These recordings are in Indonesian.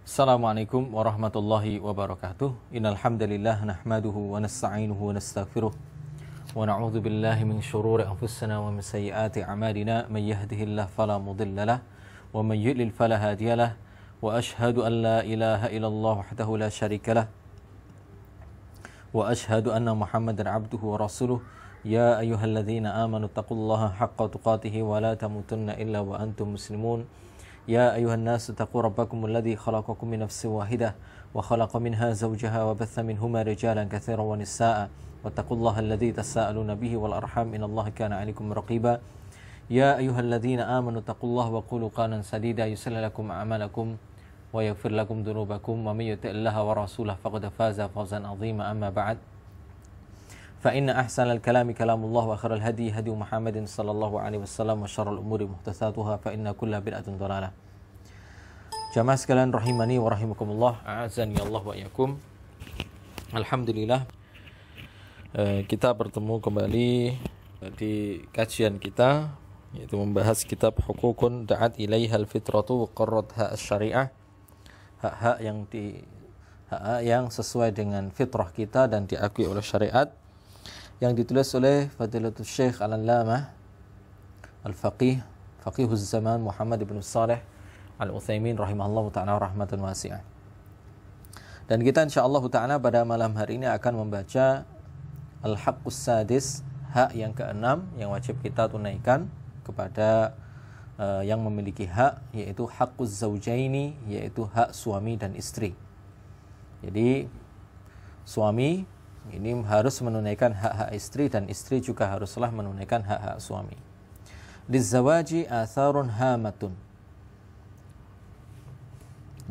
Assalamualaikum warahmatullahi wabarakatuh. Innal hamdalillah nahmaduhu wa nasta'inuhu wa nastaghfiruh wa na'udzu billahi min shururi anfusina wa min sayyiati a'malina may yahdihillahu fala mudilla lahu wa may yudlil fala hadiya lahu wa ashhadu an la ilaha illallah wahdahu la syarika lahu wa ashhadu anna Muhammadan 'abduhu wa rasuluh. Ya ayyuhalladzina amanu taqullaha haqqa tuqatih wa la tamutunna illa wa antum muslimun. يا أيها الناس اتقوا ربكم الذي خلقكم من نفس واحدة وخلق منها زوجها وبث منهما رجالا كثيرا ونساء واتقوا الله الذي تساءلون به والأرحام إن الله كان عليكم رقيبا يا أيها الذين آمنوا اتقوا الله وقولوا قولا سديدا يصلح لكم أعمالكم ويغفر لكم ذنوبكم ومن يطع الله ورسوله فقد فاز فوزا عظيما أما بعد فإن أحسن الكلام كلام الله وخير الهدي هدي محمد صلى الله عليه وسلم وشر الأمور محدثاتها فإن كل بدعة ضلالة. Jamaah sekalian rahimani wa rahimakumullah, a'azani Allah wa iyyakum. Alhamdulillah, kita bertemu kembali di kajian kita, yaitu membahas kitab Hukukun da'at ilaihal fitratu wa qarratha asy-syari'ah. Hak-hak yang sesuai dengan fitrah kita dan diakui oleh syariat, yang ditulis oleh Fadilatul Syekh Al-Allamah Al-Faqih Faqihuz Zaman Muhammad ibn Salih Al-Utsaimin rahimahullah ta'ala rahmatan wasi'ah. Dan kita insyaallah ta'ala pada malam hari ini akan membaca Al-Haqqus Sadis, hak yang keenam yang wajib kita tunaikan kepada yang memiliki hak, yaitu Haqquz Zawjaini, yaitu hak suami dan istri. Jadi suami ini harus menunaikan hak-hak istri dan istri juga haruslah menunaikan hak-hak suami. Lizawaji atharun hamatun.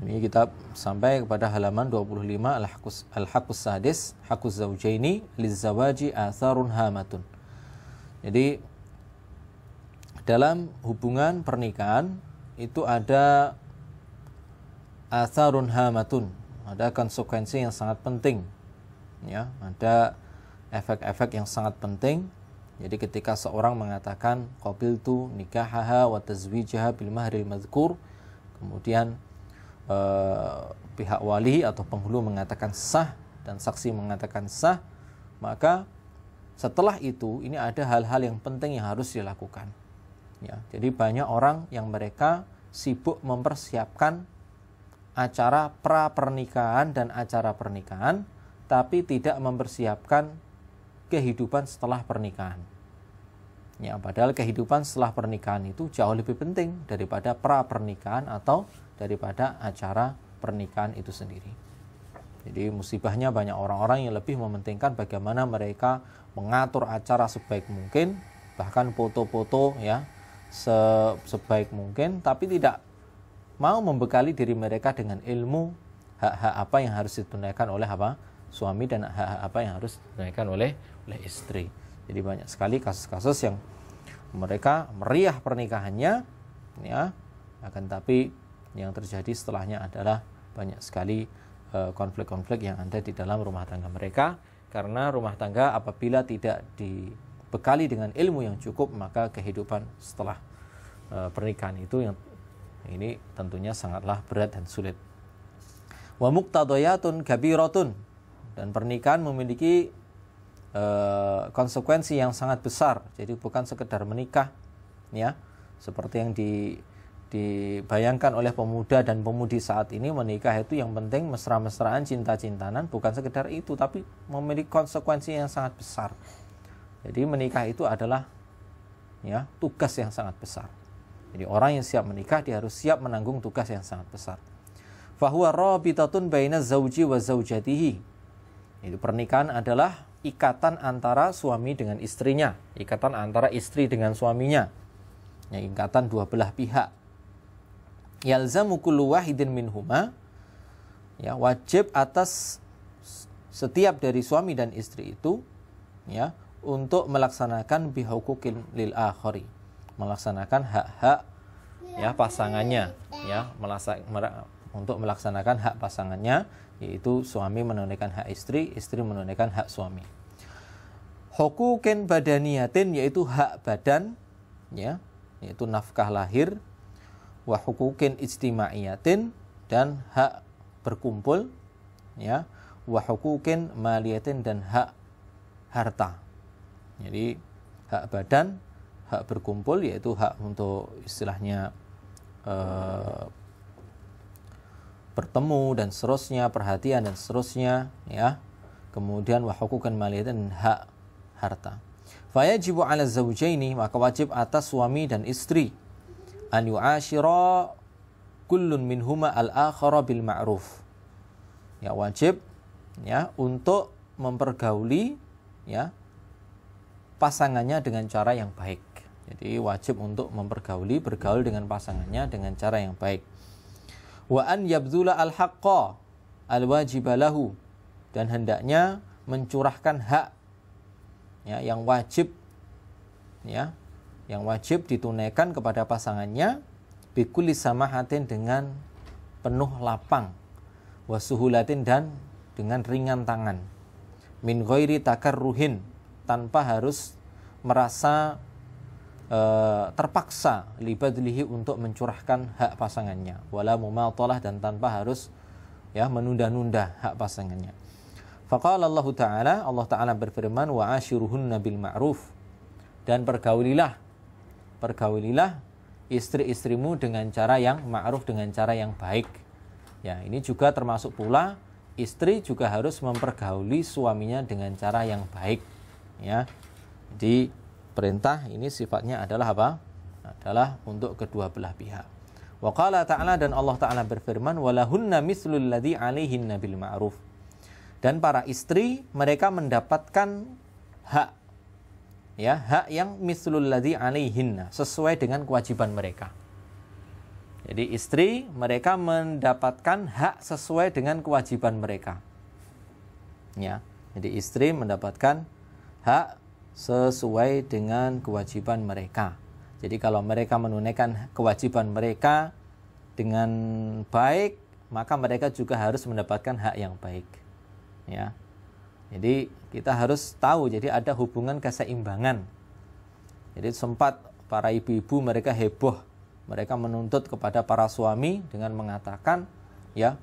Ini kita sampai kepada halaman 25 Al-Haqqus Sadis, Haqquz Zawjaini lizawaji atharun hamatun. Jadi dalam hubungan pernikahan itu ada atharun hamatun, ada konsekuensi yang sangat penting. Ya, ada efek-efek yang sangat penting. Jadi ketika seorang mengatakan qabiltu nikahaha wa tazwijaha bil mahril madhkur, kemudian pihak wali atau penghulu mengatakan sah dan saksi mengatakan sah, maka setelah itu ini ada hal-hal yang penting yang harus dilakukan. Ya, jadi banyak orang yang mereka sibuk mempersiapkan acara pra pernikahan dan acara pernikahan, tapi tidak mempersiapkan kehidupan setelah pernikahan. Ya, padahal kehidupan setelah pernikahan itu jauh lebih penting daripada pra pernikahan atau daripada acara pernikahan itu sendiri. Jadi musibahnya banyak orang-orang yang lebih mementingkan bagaimana mereka mengatur acara sebaik mungkin, bahkan foto-foto ya sebaik mungkin, tapi tidak mau membekali diri mereka dengan ilmu hak-hak apa yang harus ditunaikan oleh suami dan hak-hak apa yang harus ditunaikan oleh istri. Jadi banyak sekali kasus-kasus yang mereka meriah pernikahannya, ya, akan tapi yang terjadi setelahnya adalah banyak sekali konflik-konflik yang ada di dalam rumah tangga mereka, karena rumah tangga apabila tidak dibekali dengan ilmu yang cukup, maka kehidupan setelah pernikahan itu yang ini tentunya sangatlah berat dan sulit. Wa muqtadayatun kabiratun, dan pernikahan memiliki konsekuensi yang sangat besar. Jadi bukan sekedar menikah, ya, seperti yang dibayangkan oleh pemuda dan pemudi saat ini. Menikah itu yang penting mesra-mesraan, cinta-cintanan, bukan sekedar itu, tapi memiliki konsekuensi yang sangat besar. Jadi menikah itu adalah, ya, tugas yang sangat besar. Jadi orang yang siap menikah, dia harus siap menanggung tugas yang sangat besar. Fahuwa rabitatun baina zawji wa zawjatihi. Itu pernikahan adalah ikatan antara suami dengan istrinya, ikatan antara istri dengan suaminya, ya, ikatan dua belah pihak. Yalzamu kullu wahidin minhuma, ya, wajib atas setiap dari suami dan istri itu, ya, untuk melaksanakan bihuquqin lil akhari, melaksanakan hak-hak, ya, pasangannya, ya, untuk melaksanakan hak pasangannya, yaitu suami menunaikan hak istri, istri menunaikan hak suami. Huquqin badaniyatin, yaitu hak badan, ya, yaitu nafkah lahir. Wa huquqin ijtimaiyatin, dan hak berkumpul, ya, wa huquqin maliyatin dan hak harta. Jadi hak badan, hak berkumpul yaitu hak untuk istilahnya bertemu dan seterusnya, perhatian dan seterusnya, ya. Kemudian wa huquqan maliyatin dan hak harta. Fayajibu 'ala zawjaini, maka wajib atas suami dan istri an yu'ashira kullun minhuma al-akhara bil ma'ruf. Ya, wajib, ya, untuk mempergauli, ya, pasangannya dengan cara yang baik. Jadi wajib untuk bergaul dengan pasangannya dengan cara yang baik. Wa an yabdzula al-haqqa al-wajiba lahu, dan hendaknya mencurahkan hak, ya, yang wajib, ya, yang wajib ditunaikan kepada pasangannya bikulli samahatin, dengan penuh lapang, wasuhulatin, dan dengan ringan tangan, min ghairi takarruhin, tanpa harus merasa terpaksa, libadlihi, untuk mencurahkan hak pasangannya, wala mumatalah, dan tanpa harus, ya, menunda-nunda hak pasangannya. Faqala Allah Ta'ala berfirman, wa ashiruhunna bil ma'ruf, dan pergaulilah istri-istrimu dengan cara yang ma'ruf, dengan cara yang baik. Ya, ini juga termasuk pula istri juga harus mempergauli suaminya dengan cara yang baik, ya. Jadi perintah ini sifatnya adalah apa? Adalah untuk kedua belah pihak. Wa qala ta'ala, dan Allah Ta'ala berfirman, walahunna mislul ladzi 'alaihinna bil ma'ruf, dan para istri mereka mendapatkan hak, ya, hak yang mislul ladzi 'alaihinna, sesuai dengan kewajiban mereka. Jadi istri mereka mendapatkan hak sesuai dengan kewajiban mereka. Ya, jadi istri mendapatkan hak sesuai dengan kewajiban mereka. Jadi kalau mereka menunaikan kewajiban mereka dengan baik, maka mereka juga harus mendapatkan hak yang baik. Ya. Jadi kita harus tahu, jadi ada hubungan keseimbangan. Jadi sempat para ibu-ibu mereka heboh, mereka menuntut kepada para suami dengan mengatakan, ya,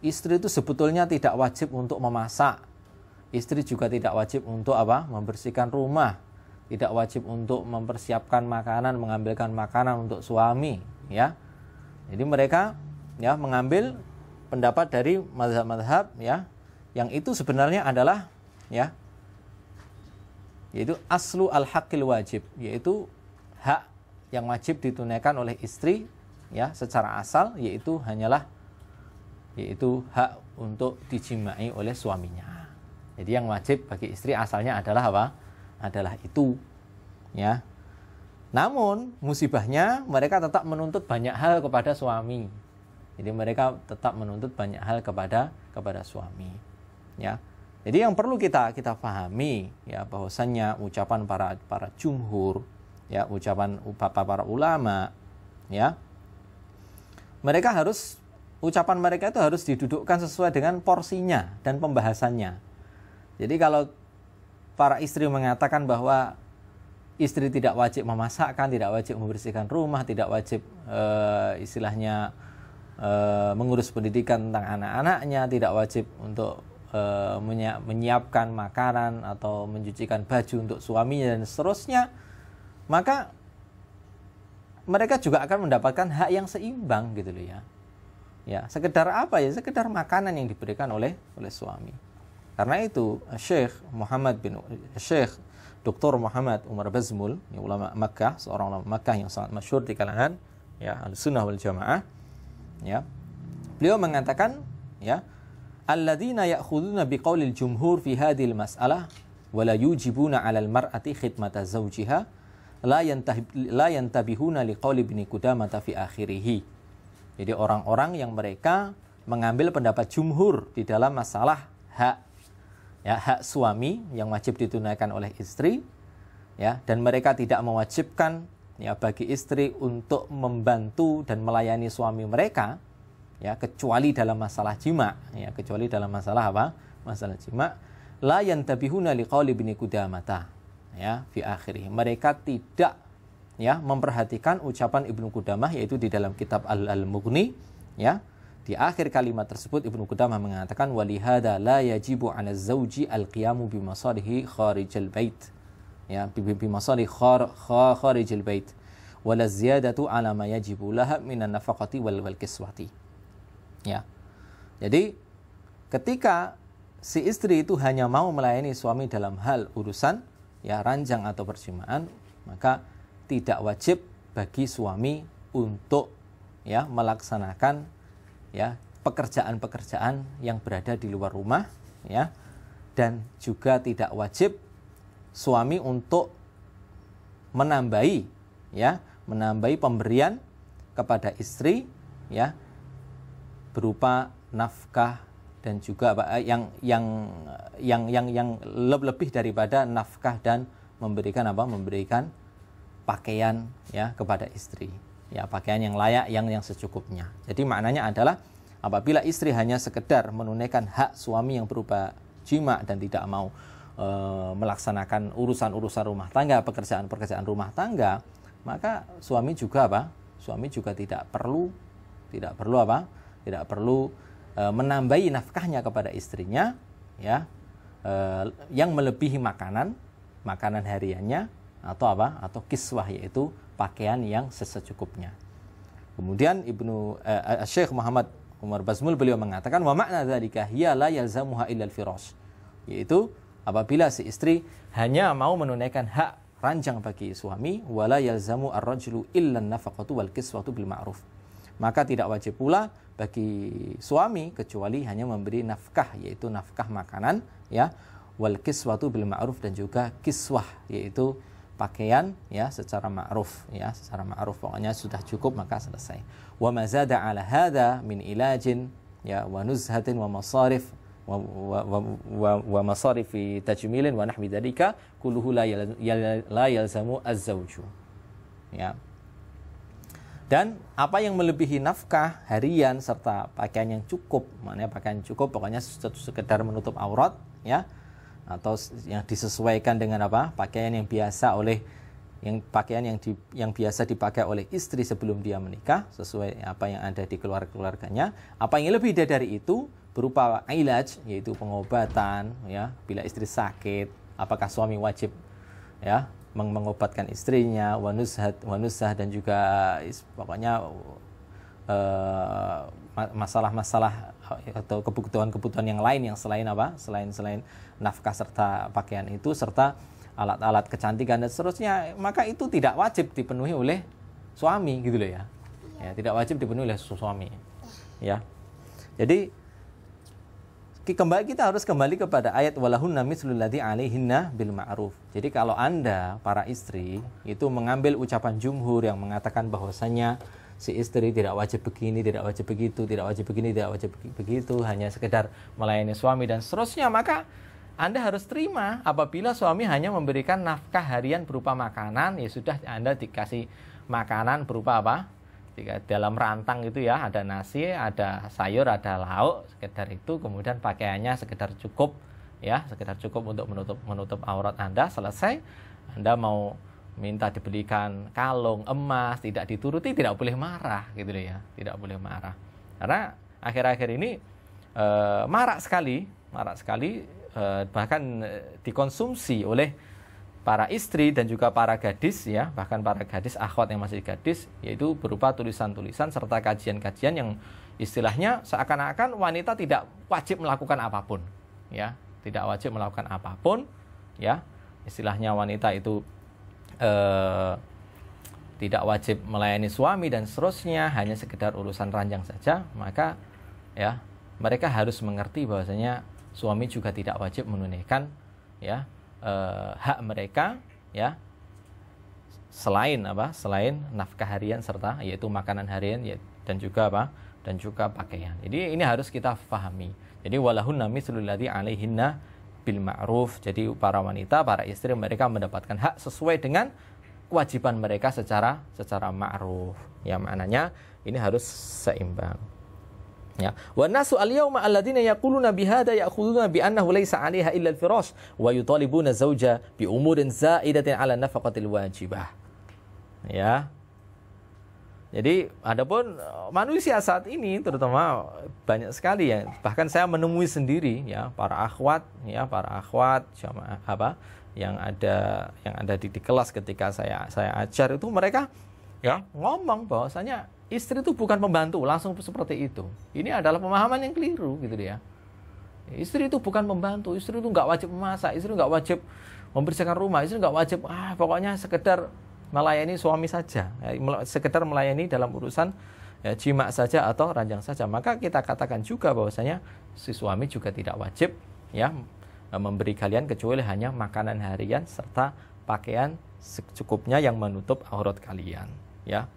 istri itu sebetulnya tidak wajib untuk memasak. Istri juga tidak wajib untuk apa? Membersihkan rumah, tidak wajib untuk mempersiapkan makanan, mengambilkan makanan untuk suami, ya. Jadi mereka, ya, mengambil pendapat dari mazhab-mazhab, ya, yang itu sebenarnya adalah, ya, yaitu aslu al-haqqil wajib, yaitu hak yang wajib ditunaikan oleh istri, ya, secara asal, yaitu hak untuk dijimai oleh suaminya. Jadi yang wajib bagi istri asalnya adalah apa? Adalah itu, ya. Namun musibahnya mereka tetap menuntut banyak hal kepada suami. Jadi mereka tetap menuntut banyak hal kepada suami, ya. Jadi yang perlu kita pahami, ya, bahwasannya ucapan para jumhur, ya, ucapan para ulama, ya, ucapan mereka itu harus didudukkan sesuai dengan porsinya dan pembahasannya. Jadi kalau para istri mengatakan bahwa istri tidak wajib memasakkan, tidak wajib membersihkan rumah, tidak wajib istilahnya mengurus pendidikan tentang anak-anaknya, tidak wajib untuk menyiapkan makanan atau mencucikan baju untuk suaminya dan seterusnya, maka mereka juga akan mendapatkan hak yang seimbang, gitu loh, ya. Ya, sekedar apa, ya? Sekedar makanan yang diberikan oleh suami. Karena itu Syekh Dr. Muhammad Umar Bazmul, ulama Makkah, seorang ulama Makkah yang sangat masyhur di kalangan, ya, Ahlussunnah wal Jamaah, ya. Beliau mengatakan, ya, alladzina ya'khuduna biqaulil jumhur fi hadhil mas'alah wa la yujibuna 'alal mar'ati khidmata zawjiha la yantabihuna liqauli Ibnu Qudamah fi akhirih. Jadi orang-orang yang mereka mengambil pendapat jumhur di dalam masalah hak, ya, hak suami yang wajib ditunaikan oleh istri, ya, dan mereka tidak mewajibkan, ya, bagi istri untuk membantu dan melayani suami mereka, ya, kecuali dalam masalah jima, ya, kecuali dalam masalah apa? Masalah jima. La yantabihuna liqauli Ibnu Qudamah, ya, fi akhirih. Mereka tidak, ya, memperhatikan ucapan Ibnu Qudamah, yaitu di dalam kitab Al-Mughni, ya, Di akhir kalimat tersebut Ibnu Qudamah mengatakan walihada la yajibu 'ala az-zawji al-qiyamu bi masalihi kharijal bait. Ya, bi masalih kharijal bait. Wala ziyadatu 'ala ma yajibu laha minan nafaqati wal kiswati. Ya. Jadi ketika si istri itu hanya mau melayani suami dalam hal urusan ya ranjang atau perjimaan, maka tidak wajib bagi suami untuk ya melaksanakan ya pekerjaan-pekerjaan yang berada di luar rumah ya, dan juga tidak wajib suami untuk menambahi pemberian kepada istri ya berupa nafkah dan juga yang lebih daripada nafkah dan memberikan pakaian ya kepada istri. Ya, pakaian yang layak, yang secukupnya. Jadi maknanya adalah apabila istri hanya sekedar menunaikan hak suami yang berupa jima dan tidak mau melaksanakan urusan-urusan rumah tangga, pekerjaan-pekerjaan rumah tangga, maka suami juga tidak perlu menambahi nafkahnya kepada istrinya ya, yang melebihi makanan hariannya atau kiswah, yaitu pakaian yang secukupnya. Kemudian Syekh Muhammad Umar Bazmul beliau mengatakan wa makna dzalika hiya la yalzamuha illa al-firash, yaitu apabila si istri hanya mau menunaikan hak ranjang bagi suami, wala yalzamu ar-rajulu illa an-nafaqatu wal kiswatu bil ma'ruf, maka tidak wajib pula bagi suami kecuali hanya memberi nafkah, yaitu nafkah makanan ya, wal kiswatu bil ma'ruf, dan juga kiswah yaitu pakaian ya secara ma'ruf pokoknya sudah cukup maka selesai. Wa mazada ala hadza min ilajin ya wa nuzhatin wa masarif wa masarifi tajmilin wa nahwi dzalika kulluhu la yalzamu az-zawju ya. Dan apa yang melebihi nafkah harian serta pakaian yang cukup, maknanya pakaian cukup pokoknya sekedar menutup aurat ya, atau yang disesuaikan dengan pakaian yang biasa yang biasa dipakai oleh istri sebelum dia menikah, sesuai apa yang ada di keluarganya. Apa yang lebih dari itu berupa ilaj, yaitu pengobatan ya, bila istri sakit apakah suami wajib ya mengobatkan istrinya, wanuzah, dan juga pokoknya masalah-masalah atau kebutuhan-kebutuhan yang lain yang selain nafkah serta pakaian itu, serta alat-alat kecantikan dan seterusnya, maka itu tidak wajib dipenuhi oleh suami gitu loh ya. Ya, tidak wajib dipenuhi oleh suami. Ya. Jadi kita harus kembali kepada ayat walahunna mislul ladzi 'alaihinna bil ma'ruf. Jadi kalau Anda para istri itu mengambil ucapan jumhur yang mengatakan bahwasanya si istri tidak wajib begini, tidak wajib begitu, tidak wajib begini, tidak wajib begitu, hanya sekedar melayani suami dan seterusnya, maka Anda harus terima apabila suami hanya memberikan nafkah harian berupa makanan, ya sudah Anda dikasih makanan berupa dalam rantang itu ya, ada nasi, ada sayur, ada lauk, sekedar itu, kemudian pakaiannya sekedar cukup ya, sekedar cukup untuk menutup aurat Anda, selesai. Anda mau minta dibelikan kalung emas, tidak dituruti, tidak boleh marah gitu loh ya, tidak boleh marah. Karena akhir-akhir ini marak sekali bahkan dikonsumsi oleh para istri dan juga para gadis ya, bahkan para gadis akhwat yang masih gadis, yaitu berupa tulisan-tulisan serta kajian-kajian yang istilahnya seakan-akan wanita tidak wajib melakukan apapun ya, tidak wajib melakukan apapun ya, istilahnya wanita itu tidak wajib melayani suami dan seterusnya, hanya sekedar urusan ranjang saja, maka ya mereka harus mengerti bahwasanya suami juga tidak wajib menunaikan ya hak mereka ya, selain nafkah harian serta yaitu makanan harian ya, dan juga pakaian. Jadi ini harus kita pahami. Jadi walahunna mislul ladzi 'alaihinna bil ma'ruf. Jadi para wanita, para istri, mereka mendapatkan hak sesuai dengan kewajiban mereka secara ma'ruf. Ya, maknanya ini harus seimbang. Ya. Wa nasu al-yawma alladziina yaquluna bihadza ya'khuduna bi annahu laysa 'alaiha illa al-firash wa yutalibuna zawja bi umurin za'idatin 'ala nafaqatil wajibah. Ya. Jadi adapun manusia saat ini terutama banyak sekali ya, bahkan saya menemui sendiri ya para akhwat jamaah yang ada di kelas ketika saya ajar itu, mereka ya ngomong bahwasanya istri itu bukan pembantu langsung seperti itu. Ini adalah pemahaman yang keliru gitu dia. Istri itu bukan pembantu, istri itu nggak wajib memasak, istri nggak wajib membersihkan rumah, istri nggak wajib pokoknya sekedar melayani suami saja, sekedar melayani dalam urusan ya, jima saja atau ranjang saja. Maka kita katakan juga bahwasanya si suami juga tidak wajib ya memberi kalian kecuali hanya makanan harian serta pakaian secukupnya yang menutup aurat kalian ya.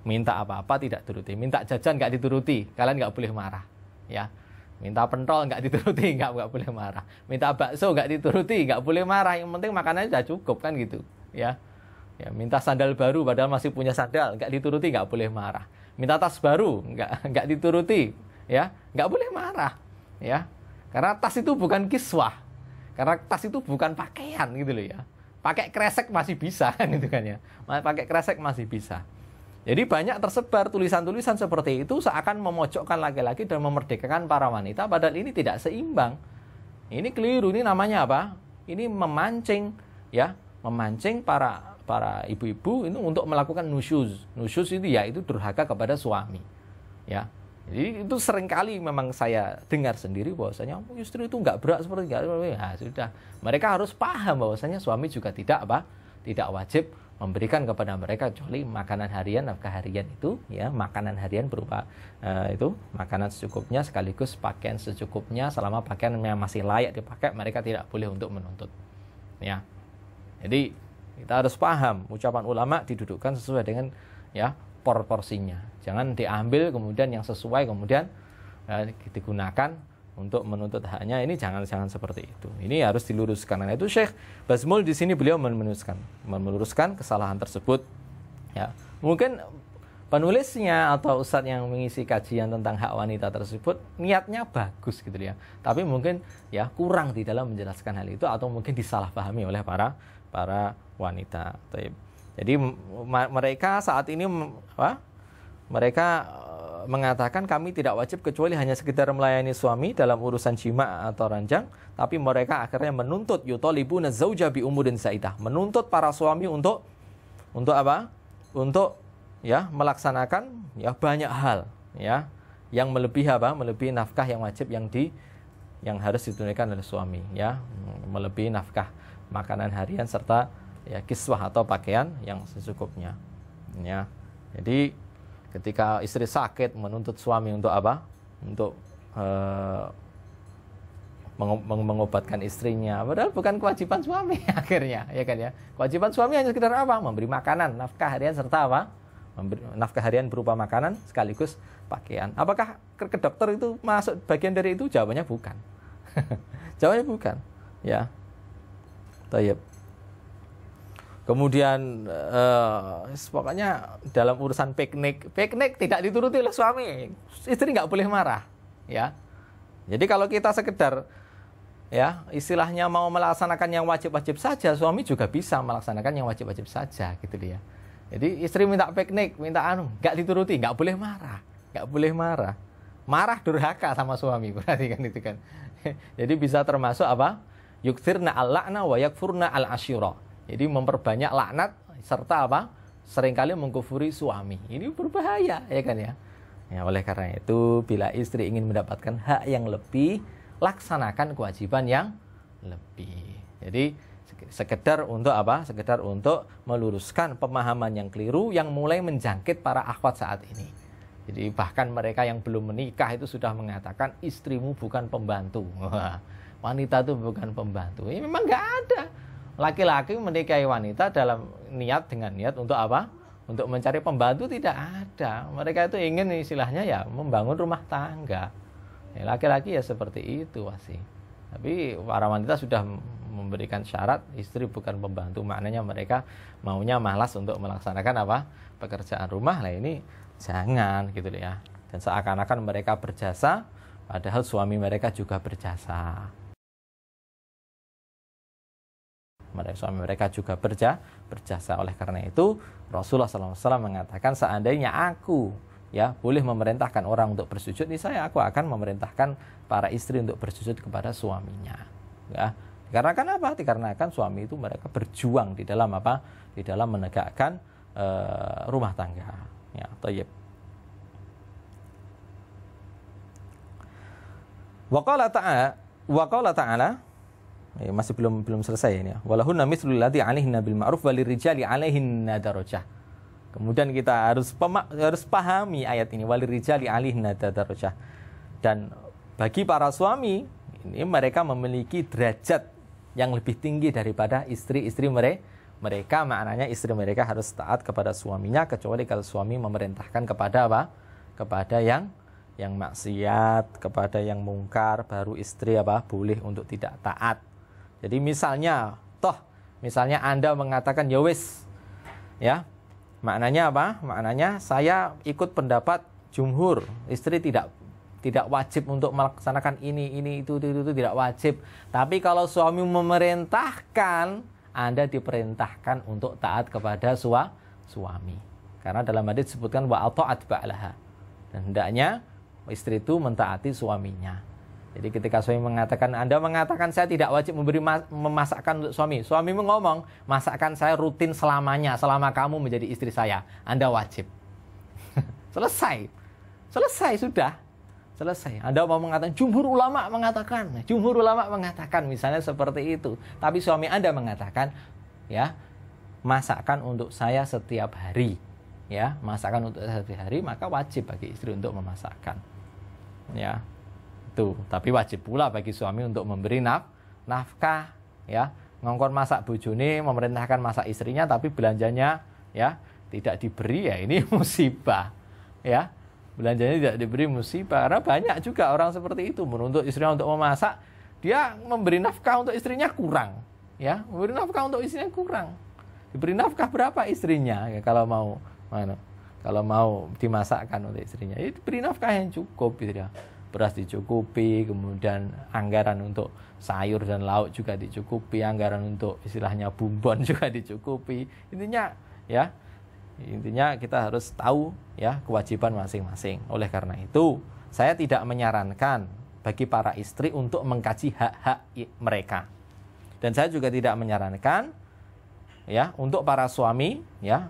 Minta apa-apa tidak turuti, minta jajan nggak dituruti, kalian nggak boleh marah ya. Minta pentol nggak dituruti, nggak boleh marah. Minta bakso nggak dituruti, nggak boleh marah. Yang penting makanannya sudah cukup kan gitu, ya. Ya, minta sandal baru padahal masih punya sandal, nggak dituruti, nggak boleh marah. Minta tas baru, nggak dituruti, ya, nggak boleh marah, ya. Karena tas itu bukan kiswah, karena tas itu bukan pakaian gitu loh ya. Pakai kresek masih bisa kan itu kan ya. Pakai kresek masih bisa. Jadi banyak tersebar tulisan-tulisan seperti itu seakan memojokkan laki-laki dan memerdekakan para wanita, padahal ini tidak seimbang. Ini keliru, ini namanya apa? Ini memancing ya, memancing para ibu-ibu itu untuk melakukan nusyuz. Nusyuz itu ya itu durhaka kepada suami. Ya. Jadi itu seringkali memang saya dengar sendiri bahwasanya istri itu enggak berat seperti itu. Ya sudah. Mereka harus paham bahwasanya suami juga tidak wajib memberikan kepada mereka kecuali makanan harian, nafkah harian itu ya, makanan harian berupa itu makanan secukupnya sekaligus pakaian secukupnya, selama pakaian yang masih layak dipakai mereka tidak boleh untuk menuntut ya. Jadi kita harus paham ucapan ulama didudukkan sesuai dengan ya porsinya, jangan diambil kemudian yang sesuai kemudian digunakan untuk menuntut haknya. Ini jangan seperti itu. Ini harus diluruskan. Karena itu Syekh Bazmul di sini beliau meluruskan kesalahan tersebut. Ya, mungkin penulisnya atau ustadz yang mengisi kajian tentang hak wanita tersebut niatnya bagus gitu ya. Tapi mungkin ya kurang di dalam menjelaskan hal itu atau mungkin disalahpahami oleh para wanita. Jadi mereka saat ini mereka mengatakan kami tidak wajib kecuali hanya sekedar melayani suami dalam urusan jima atau ranjang, tapi mereka akhirnya menuntut yutalibuna zauja bi umurin zaidah, menuntut para suami untuk apa? Untuk ya melaksanakan ya banyak hal ya yang melebihi apa? Melebihi nafkah yang wajib yang harus ditunaikan oleh suami ya, melebihi nafkah makanan harian serta ya kiswah atau pakaian yang secukupnya ya. Jadi ketika istri sakit menuntut suami untuk apa? Untuk mengobatkan istrinya. Padahal bukan kewajiban suami akhirnya, ya kan ya. Kewajiban suami hanya sekedar apa? Memberi makanan, nafkah harian serta apa? Nafkah harian berupa makanan sekaligus pakaian. Apakah ke dokter itu masuk bagian dari itu? Jawabannya bukan. Jawabannya bukan. Ya. Tayyib. Kemudian pokoknya dalam urusan piknik tidak dituruti oleh suami, istri nggak boleh marah, ya. Jadi kalau kita sekedar ya istilahnya mau melaksanakan yang wajib-wajib saja, suami juga bisa melaksanakan yang wajib-wajib saja, gitu dia. Jadi istri minta piknik, minta nggak dituruti, nggak boleh marah, marah durhaka sama suami, berarti kan itu kan. Jadi bisa termasuk apa? Yukthirna al-la'na wa yakfurna al-asyira. Jadi memperbanyak laknat serta apa? Seringkali mengkufuri suami. Ini berbahaya, ya kan ya? Ya, oleh karena itu bila istri ingin mendapatkan hak yang lebih, laksanakan kewajiban yang lebih. Jadi sekedar untuk apa? Sekedar untuk meluruskan pemahaman yang keliru yang mulai menjangkit para akhwat saat ini. Jadi bahkan mereka yang belum menikah itu sudah mengatakan istrimu bukan pembantu. Wanita itu bukan pembantu. Ini memang nggak ada. Laki-laki menikahi wanita dengan niat untuk apa? Untuk mencari pembantu, tidak ada. Mereka itu ingin istilahnya ya membangun rumah tangga. Ya, laki-laki ya seperti itu pasti. Tapi para wanita sudah memberikan syarat istri bukan pembantu. Maknanya mereka maunya malas untuk melaksanakan apa? Pekerjaan rumah. Lah ini jangan gitu ya. Dan seakan-akan mereka berjasa padahal suami mereka juga berjasa. suami mereka juga berjasa. Oleh karena itu Rasulullah SAW mengatakan, seandainya aku ya boleh memerintahkan orang untuk bersujud, niscaya aku akan memerintahkan para istri untuk bersujud kepada suaminya. Ya, karena apa? Dikarenakan suami itu mereka berjuang di dalam apa? Di dalam menegakkan rumah tangga. Ya, thayyib. Wa qala ta'ala, masih belum selesai ini ya. Walahunna mithlul ladzi 'alaihinna bil ma'ruf walirijali 'alaihinna darajah. Kemudian kita harus pahami ayat ini, walirijali 'alaihinna darajah. Dan bagi para suami ini mereka memiliki derajat yang lebih tinggi daripada istri-istri mereka. Maknanya istri mereka harus taat kepada suaminya, kecuali kalau suami memerintahkan kepada apa? Kepada yang maksiat, kepada yang mungkar, baru istri apa? Boleh untuk tidak taat. Jadi misalnya Anda mengatakan ya wis, ya, maknanya apa? Maknanya saya ikut pendapat jumhur, istri tidak wajib untuk melaksanakan ini itu tidak wajib. Tapi kalau suami memerintahkan, Anda diperintahkan untuk taat kepada suami. Karena dalam hadis disebutkan wa ata'at ba'laha. Dan hendaknya istri itu mentaati suaminya. Jadi ketika suami mengatakan, Anda mengatakan saya tidak wajib memasakkan untuk suami. Suami ngomong, masakkan saya rutin selamanya, selama kamu menjadi istri saya. Anda wajib. Selesai sudah. Selesai. Anda mau mengatakan jumhur ulama mengatakan misalnya seperti itu. Tapi suami Anda mengatakan, ya, masakkan untuk saya setiap hari. Ya, masakkan untuk setiap hari, maka wajib bagi istri untuk memasakkan. Ya. Itu, tapi wajib pula bagi suami untuk memberi nafkah, ya. Ngongkon masak bojone, memerintahkan masak istrinya, tapi belanjanya ya tidak diberi, ya ini musibah. Ya. Belanjanya tidak diberi, musibah. Karena banyak juga orang seperti itu, menuntut istrinya untuk memasak, dia memberi nafkah untuk istrinya kurang, ya. Memberi nafkah untuk istrinya kurang. Diberi nafkah berapa istrinya, ya, kalau mau dimasakkan untuk istrinya, itu beri nafkah yang cukup, gitu ya. Beras dicukupi, kemudian anggaran untuk sayur dan lauk juga dicukupi, anggaran untuk istilahnya bumbon juga dicukupi. Intinya kita harus tahu ya kewajiban masing-masing. Oleh karena itu, saya tidak menyarankan bagi para istri untuk mengkaji hak-hak mereka. Dan saya juga tidak menyarankan ya untuk para suami ya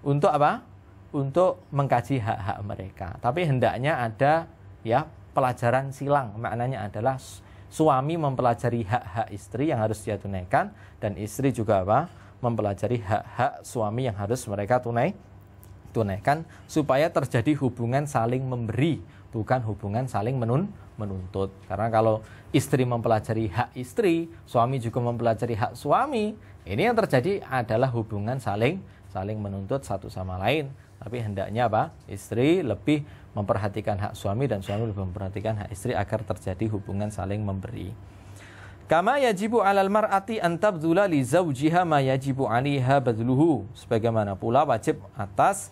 untuk apa? Untuk mengkaji hak-hak mereka. Tapi hendaknya ada ya pelajaran silang. Maknanya adalah suami mempelajari hak-hak istri yang harus dia tunaikan, dan istri juga apa? Mempelajari hak-hak suami yang harus mereka tunaikan, supaya terjadi hubungan saling memberi, bukan hubungan saling menuntut. Karena kalau istri mempelajari hak istri, suami juga mempelajari hak suami, ini yang terjadi adalah hubungan saling menuntut satu sama lain. Tapi hendaknya apa? Istri lebih memperhatikan hak suami, dan suami lebih memperhatikan hak istri agar terjadi hubungan saling memberi. Kama yajibu 'alal mar'ati an tabdhula li zawjiha ma yajibu 'alaiha badluhu. Sebagaimana pula wajib atas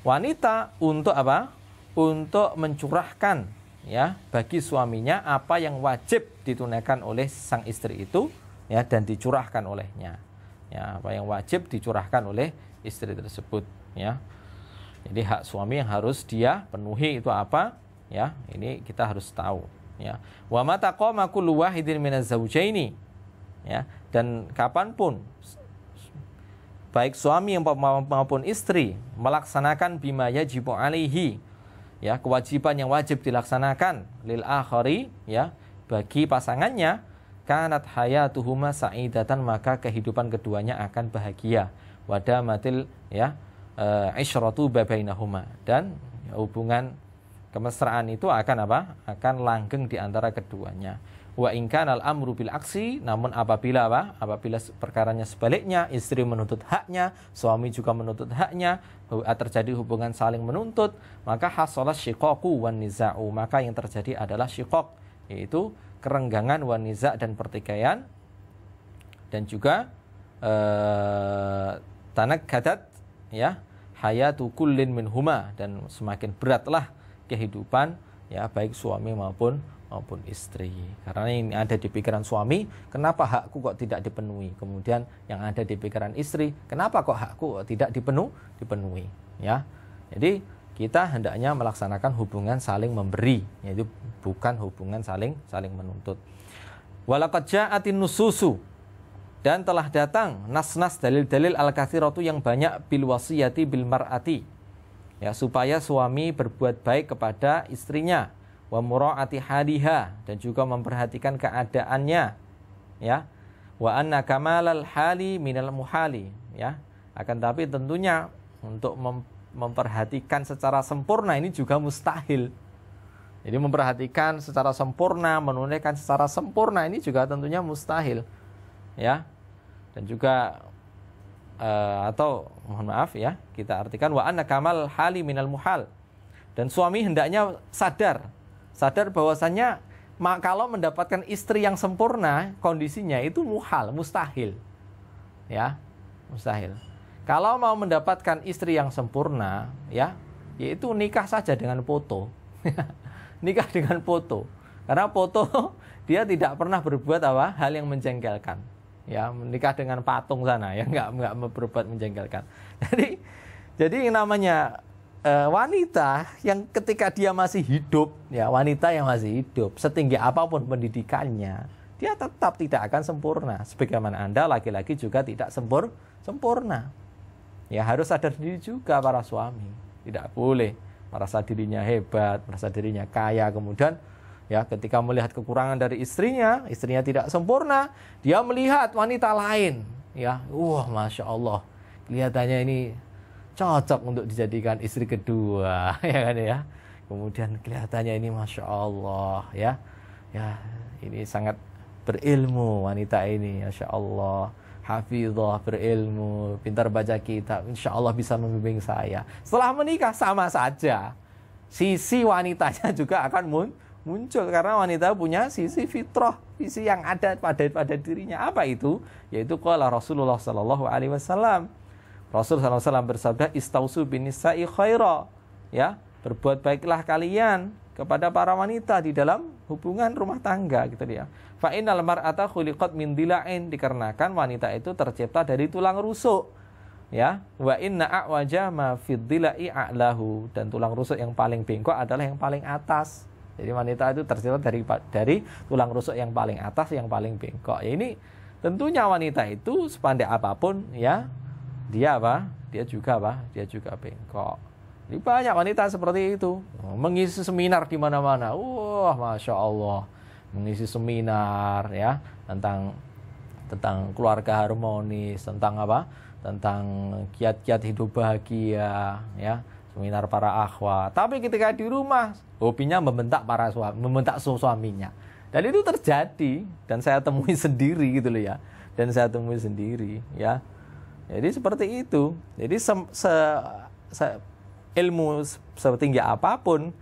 wanita untuk apa? Untuk mencurahkan ya bagi suaminya apa yang wajib ditunaikan oleh sang istri itu, ya, dan dicurahkan olehnya. Ya, apa yang wajib dicurahkan oleh istri tersebut, ya. Jadi hak suami yang harus dia penuhi itu apa? Ya, ini kita harus tahu, ya. Wa mata qama kullu wahidin minaz zawjaini, ya, dan kapanpun baik suami maupun istri melaksanakan bima yajibu alaihi, ya, kewajiban yang wajib dilaksanakan lil akhari, ya, bagi pasangannya, kanat hayatuhuma sa'idatan, maka kehidupan keduanya akan bahagia. Wadamatil, ya, isyratu bainahuma, dan ya, hubungan kemesraan itu akan apa? Akan langgeng di antara keduanya. Wa in kana al-amru bil aksi, namun apabila apa? Apabila perkaranya sebaliknya, istri menuntut haknya, suami juga menuntut haknya, terjadi hubungan saling menuntut, maka hasalas syiqaqu wan niza'u, maka yang terjadi adalah syiqaq, yaitu kerenggangan, wan niza' dan pertikaian, dan juga tanakkadat, ya, hayatu kullin minhuma, dan semakin beratlah kehidupan, ya, baik suami maupun maupun istri. Karena ini ada di pikiran suami, kenapa hakku kok tidak dipenuhi? Kemudian yang ada di pikiran istri, kenapa kok hakku kok tidak dipenuhi? Ya. Jadi kita hendaknya melaksanakan hubungan saling memberi, yaitu bukan hubungan saling menuntut. Walaqad ja'atin nususu, dan telah datang nas-nas dalil-dalil al-katsiratu yang banyak bil wasiyati bil mar'ati. Ya, supaya suami berbuat baik kepada istrinya, wa mura'ati haliha, dan juga memperhatikan keadaannya, ya. Wa anna kamalal hali minal muhali, ya. Akan tapi tentunya untuk memperhatikan secara sempurna ini juga mustahil. Jadi memperhatikan secara sempurna, menunaikan secara sempurna ini juga tentunya mustahil, ya. Dan juga atau mohon maaf ya, kita artikan wa anna kamal hali minal muhal. Dan suami hendaknya sadar bahwasannya kalau mendapatkan istri yang sempurna, kondisinya itu muhal, mustahil. Ya, mustahil. Kalau mau mendapatkan istri yang sempurna, ya, yaitu nikah saja dengan foto. Nikah dengan foto. Karena foto dia tidak pernah berbuat hal yang menjengkelkan. Ya, menikah dengan patung sana, ya, enggak berbuat menjengkelkan. Jadi yang namanya wanita yang ketika dia masih hidup, ya, wanita yang masih hidup, setinggi apapun pendidikannya, dia tetap tidak akan sempurna. Sebagaimana Anda laki-laki juga tidak sempurna. Ya, harus sadar diri juga para suami. Tidak boleh merasa dirinya hebat, merasa dirinya kaya, kemudian ya ketika melihat kekurangan dari istrinya tidak sempurna, dia melihat wanita lain, ya, masya Allah, kelihatannya ini cocok untuk dijadikan istri kedua, ya kan ya. Kemudian kelihatannya ini masya Allah, ya, ini sangat berilmu wanita ini, masya Allah, hafizah, berilmu, pintar baca kitab, insya Allah bisa membimbing saya. Setelah menikah sama saja, sisi wanitanya juga akan muncul karena wanita punya sisi fitrah, sisi yang ada pada dirinya. Apa itu? Yaitu qala Rasulullah sallallahu alaihi wasallam. Rasul sallallahu alaihi wasallam bersabda, "Istausu bin nisa'i khaira." Ya, berbuat baiklah kalian kepada para wanita di dalam hubungan rumah tangga, gitu dia. Fa innal mar'ata khuliqat min dila'in, dikarenakan wanita itu tercipta dari tulang rusuk. Ya, wa inna a'waja ma fid dila'i a'lahu, dan tulang rusuk yang paling bengkok adalah yang paling atas. Jadi wanita itu tercipta dari tulang rusuk yang paling atas, yang paling bengkok. Ya, ini tentunya wanita itu sepandai apapun, ya, dia juga bengkok. Jadi banyak wanita seperti itu, mengisi seminar di mana-mana. Masya Allah, mengisi seminar, ya, tentang keluarga harmonis, tentang kiat-kiat hidup bahagia, ya, seminar para akhwat. Tapi ketika di rumah, hobinya membentak suaminya. Dan itu terjadi, dan saya temui sendiri, gitu loh, ya. Ya. Jadi seperti itu. Jadi ilmu setinggi apapun,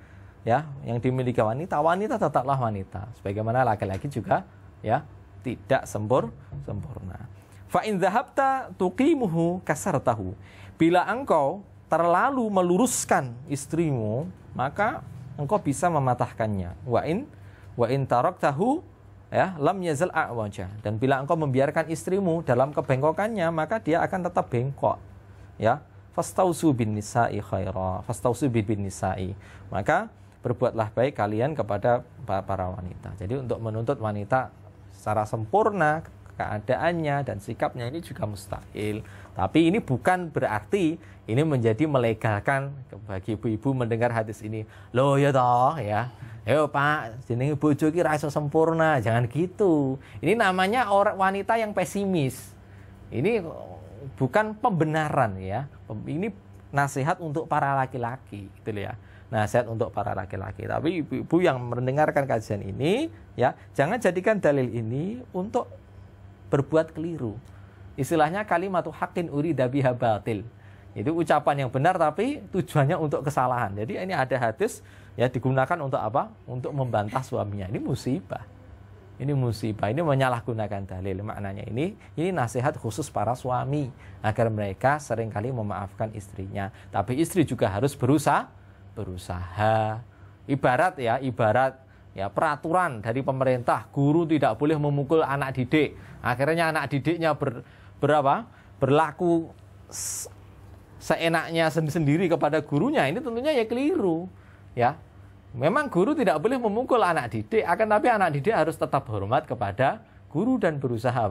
ya, yang dimiliki wanita tetaplah wanita. Sebagaimana laki-laki juga, ya, tidak sempurna. Fa in dhahabta tuqimuhu kasartahu. Bila engkau terlalu meluruskan istrimu, maka engkau bisa mematahkannya. Wa in taraktahu, ya, lam yazal a'waja. Dan bila engkau membiarkan istrimu dalam kebengkokannya, maka dia akan tetap bengkok. Ya, fastausu bin nisa'i khaira. Fastausu bin nisa'i. Maka berbuatlah baik kalian kepada para wanita. Jadi untuk menuntut wanita secara sempurna keadaannya dan sikapnya ini juga mustahil. Tapi ini bukan berarti ini menjadi melegalkan bagi ibu-ibu mendengar hadis ini. Loh ya toh, ya. Yo Pak, jenenge bojo ki ra iso sempurna, jangan gitu. Ini namanya orang wanita yang pesimis. Ini bukan pembenaran, ya. Ini nasihat untuk para laki-laki, gitu ya. Nasihat untuk para laki-laki. Tapi ibu-ibu yang mendengarkan kajian ini, ya, jangan jadikan dalil ini untuk berbuat keliru. Istilahnya kalimatu haqqin urida biha batil. Itu ucapan yang benar tapi tujuannya untuk kesalahan. Jadi ini ada hadis, ya, digunakan untuk apa? Untuk membantah suaminya. Ini musibah. Ini menyalahgunakan dalil. Maknanya ini nasihat khusus para suami agar mereka seringkali memaafkan istrinya. Tapi istri juga harus berusaha. Ibarat ya peraturan dari pemerintah, guru tidak boleh memukul anak didik. Akhirnya anak didiknya berlaku seenaknya sendiri kepada gurunya. Ini tentunya ya keliru, ya. Memang guru tidak boleh memukul anak didik, akan tapi anak didik harus tetap hormat kepada guru dan berusaha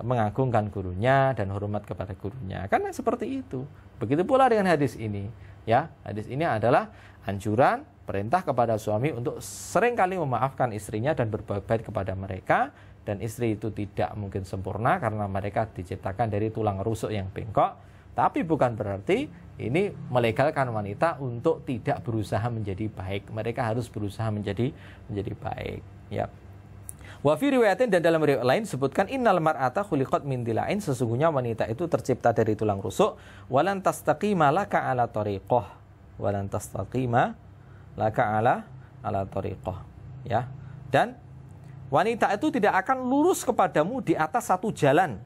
mengagungkan gurunya dan hormat kepada gurunya. Karena seperti itu. Begitu pula dengan hadis ini, ya. Hadis ini adalah anjuran, perintah kepada suami untuk seringkali memaafkan istrinya dan berbuat baik kepada mereka. Dan istri itu tidak mungkin sempurna karena mereka diciptakan dari tulang rusuk yang bengkok. Tapi bukan berarti ini melegalkan wanita untuk tidak berusaha menjadi baik. Mereka harus berusaha menjadi baik, ya. Wa fi riwayatin, dan dalam riwayat lain disebutkan innal mar'ata khuliqat min dila'in, sesungguhnya wanita itu tercipta dari tulang rusuk, walan tastaqima laka ala tariqah, walan tastaqima laka ala tariqah, ya. Dan wanita itu tidak akan lurus kepadamu di atas satu jalan,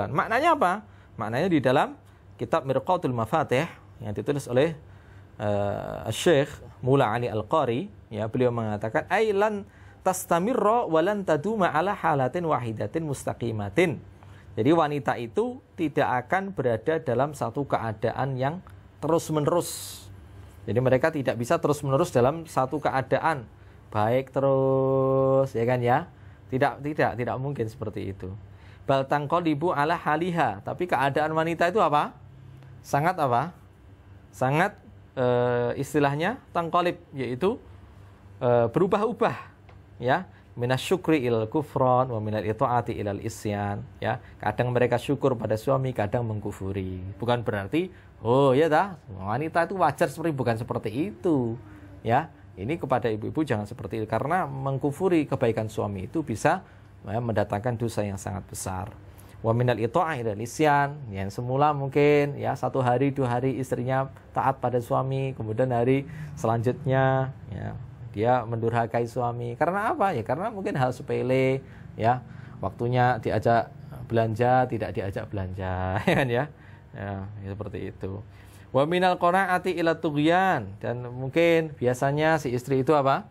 Maknanya apa? Maknanya di dalam kitab Mirqatul Mafatih yang ditulis oleh Syekh Mula Ali Al-Qari, ya, beliau mengatakan ailan tastamirra walan taduma ala halatin wahidatin mustaqimatin. Jadi wanita itu tidak akan berada dalam satu keadaan yang terus-menerus. Jadi mereka tidak bisa terus-menerus dalam satu keadaan baik terus, ya kan, ya. Tidak mungkin seperti itu. Bal tanqalibu ala haliha, tapi keadaan wanita itu apa? Sangat istilahnya tanqalib, yaitu berubah-ubah, ya, minasyukri ilal kufron wa minal itaati ilal isyan, ya. Kadang mereka syukur pada suami, kadang mengkufuri. Bukan berarti wanita itu wajar bukan seperti itu, ya. Ini kepada ibu-ibu jangan seperti itu, karena mengkufuri kebaikan suami itu bisa mendatangkan dosa yang sangat besar. Wa minal itaati ilal isyan, yang semula mungkin ya 1 hari 2 hari istrinya taat pada suami, kemudian hari selanjutnya, ya, dia mendurhakai suami. Karena apa? Ya karena mungkin hal sepele, ya. Waktunya diajak belanja, tidak diajak belanja, ya kan, ya. Ya, seperti itu. Wa minal qanaati ila tughyan, dan mungkin biasanya si istri itu apa?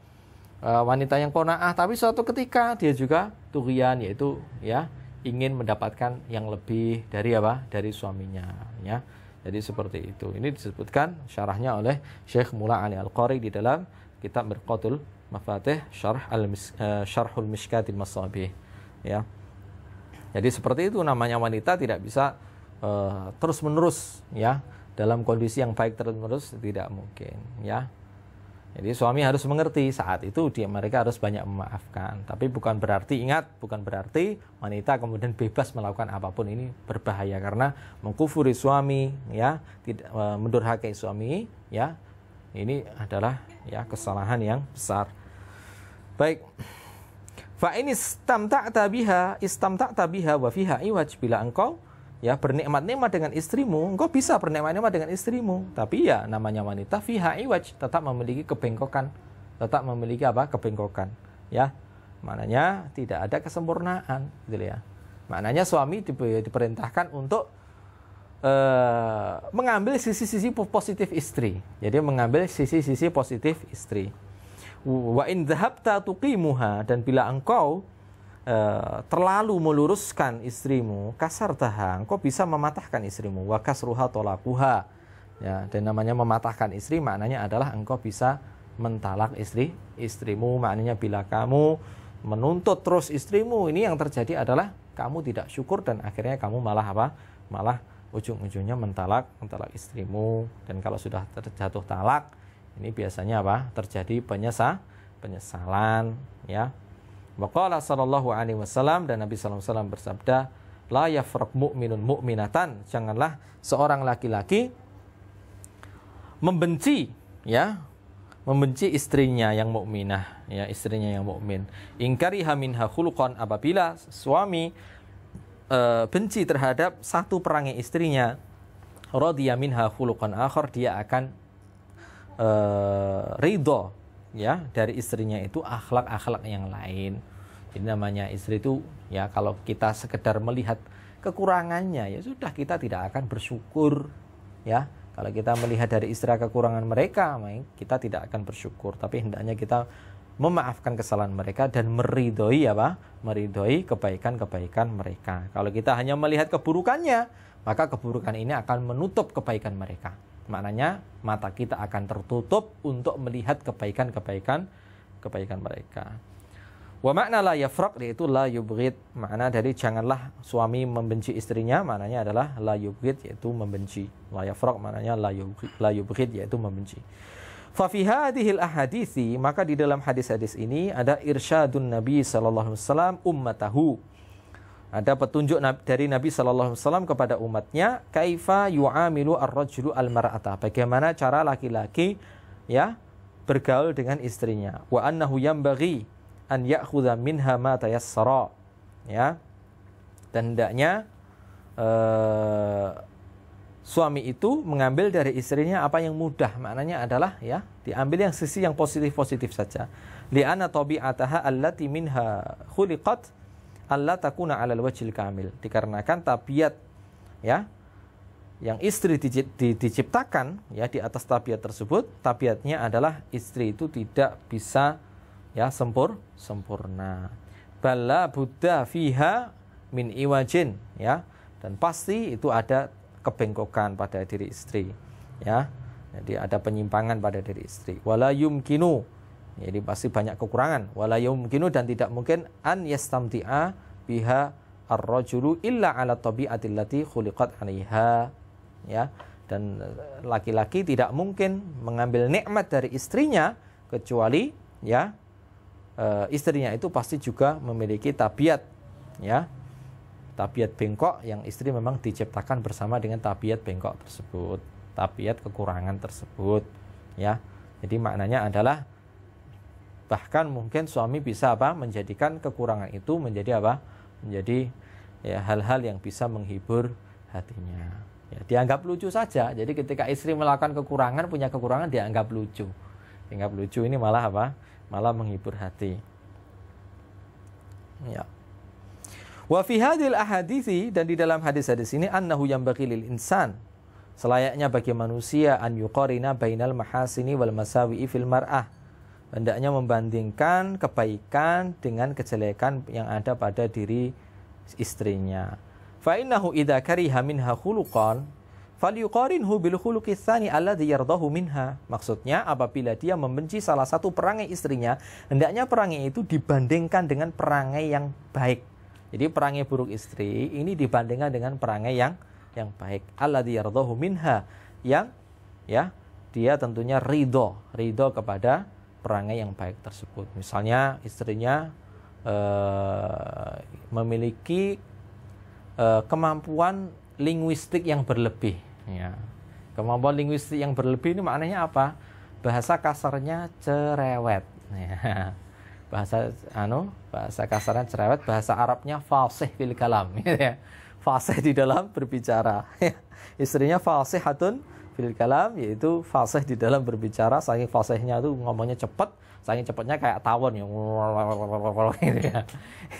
Wanita yang qanaah, tapi suatu ketika dia juga tughyan, yaitu ya ingin mendapatkan yang lebih dari apa? Dari suaminya, ya. Jadi seperti itu. Ini disebutkan syarahnya oleh Syekh Mula Ali Al-Qari di dalam kitab Mirqatul Mafatih Syarhul Mishkatil Masabih, ya. Jadi seperti itu, namanya wanita tidak bisa terus-menerus, ya, dalam kondisi yang baik terus-menerus, tidak mungkin, ya. Jadi suami harus mengerti saat itu mereka harus banyak memaafkan. Tapi bukan berarti wanita kemudian bebas melakukan apapun. Ini berbahaya karena mengkufuri suami, ya, tidak mendurhakai suami, ya. Ini adalah ya kesalahan yang besar. Baik. Fa in istamta'ta biha wa fiha iwaj, bila engkau ya bernikmat-nikmat dengan istrimu, engkau bisa bernikmat-nikmat dengan istrimu, tapi ya namanya wanita fiha iwaj, tetap memiliki kebengkokan, kebengkokan, ya. Maknanya tidak ada kesempurnaan, gitu ya. Maknanya suami diperintahkan untuk mengambil sisi-sisi positif istri. Jadi mengambil sisi-sisi positif istri. Wa in dhahabta tuqimuha, dan bila engkau terlalu meluruskan istrimu, kasartaha, engkau bisa mematahkan istrimu. Wa kasruha tolaquha, ya. Dan namanya mematahkan istri maknanya adalah engkau bisa mentalak istrimu. Maknanya bila kamu menuntut terus istrimu, ini yang terjadi adalah kamu tidak syukur dan akhirnya kamu malah ujung-ujungnya mentalak istrimu. Dan kalau sudah terjatuh talak, ini biasanya terjadi penyesalan, ya. Waqala sallallahu alaihi wasallam, dan Nabi sallallahu alaihi wasallam bersabda, la yafraq mu'minun mu'minatan, janganlah seorang laki-laki membenci istrinya yang mukminah, ya, istrinya yang mukmin. Ingkariha minha khuluqan, apabila suami benci terhadap satu perangai istrinya, radiya minha khuluqan akhar, dia akan ridho, ya, dari istrinya itu akhlak-akhlak yang lain. Jadi namanya istri itu, ya, kalau kita sekedar melihat kekurangannya, ya sudah, kita tidak akan bersyukur, ya. Kalau kita melihat dari istri kekurangan mereka, kita tidak akan bersyukur. Tapi hendaknya kita memaafkan kesalahan mereka dan meridhoi apa? Meridhoi kebaikan-kebaikan mereka. Kalau kita hanya melihat keburukannya, maka keburukan ini akan menutup kebaikan mereka. Maknanya mata kita akan tertutup untuk melihat kebaikan-kebaikan mereka. Wa makna la yafraq yaitu la yubghid. Makna dari janganlah suami membenci istrinya, maknanya adalah la yubghid yaitu membenci. La yafraq maknanya la yubghid yaitu membenci. Fa fi hadhil ahadithi, maka di dalam hadis-hadis ini ada irsyadun Nabi sallallahu alaihi wasallam ummatahu. Ada petunjuk dari Nabi sallallahu alaihi wasallam kepada umatnya, kaifa yu'amilu ar-rajulu al-mar'ata. Bagaimana cara laki-laki ya bergaul dengan istrinya. Wa annahu yanbaghi an ya'khudha minha ma tayassara. Ya. Dan hendaknya suami itu mengambil dari istrinya apa yang mudah. Maknanya adalah ya, diambil yang sisi yang positif-positif saja. Li'anna tabi'ataha allati minha khuliqat alla takuna 'alal wajhil kamil. Dikarenakan tabiat ya yang istri diciptakan ya di atas tabiat tersebut, tabiatnya adalah istri itu tidak bisa ya sempurna. Balla buddha fiha min iwajin ya, dan pasti itu ada kebengkokan pada diri istri ya. Jadi ada penyimpangan pada diri istri. Wala yumkinu, jadi pasti banyak kekurangan. Wala yumkinu, dan tidak mungkin an yastamti'a biha ar-rajulu illa 'ala tabi'atil lati khuliqat 'alaiha ya. Dan laki-laki tidak mungkin mengambil nikmat dari istrinya kecuali ya istrinya itu pasti juga memiliki tabiat ya, tabiat bengkok yang istri memang diciptakan bersama dengan tabiat bengkok tersebut, tabiat kekurangan tersebut ya. Jadi maknanya adalah bahkan mungkin suami bisa apa? Menjadikan kekurangan itu menjadi apa? Menjadi ya hal-hal yang bisa menghibur hatinya. Ya, dianggap lucu saja. Jadi ketika istri melakukan kekurangan, punya kekurangan, dianggap lucu. Dianggap lucu ini malah apa? Malah menghibur hati. Ya. Wa fi hadhil ahadithi, dan di dalam hadis-hadis ini, annahu yanbaghi lil insan, selayaknya bagi manusia, an yuqarina bainal mahasini wal masawi'i fil mar'ah, hendaknya membandingkan kebaikan dengan kejelekan yang ada pada diri istrinya. Fa innahu idza kariha minha khuluqan falyuqarinhu bil khuluqi tsani alladhi yardahu minha. Maksudnya apabila dia membenci salah satu perangai istrinya, hendaknya perangai itu dibandingkan dengan perangai yang baik. Jadi perangai buruk istri ini dibandingkan dengan perangai yang baik. Alladhi yardahu minha, yang ya dia tentunya ridho kepada perangai yang baik tersebut. Misalnya istrinya memiliki kemampuan linguistik yang berlebih ya. Kemampuan linguistik yang berlebih ini maknanya apa? Bahasa kasarnya cerewet ya. Bahasa kasarnya cerewet, bahasa Arabnya fasih fil kalam ya. Fasih di dalam berbicara ya. Istrinya fasihatun fil kalam, yaitu fasih di dalam berbicara. Saking fasihnya itu ngomongnya cepat, saking cepatnya kayak tawon ya.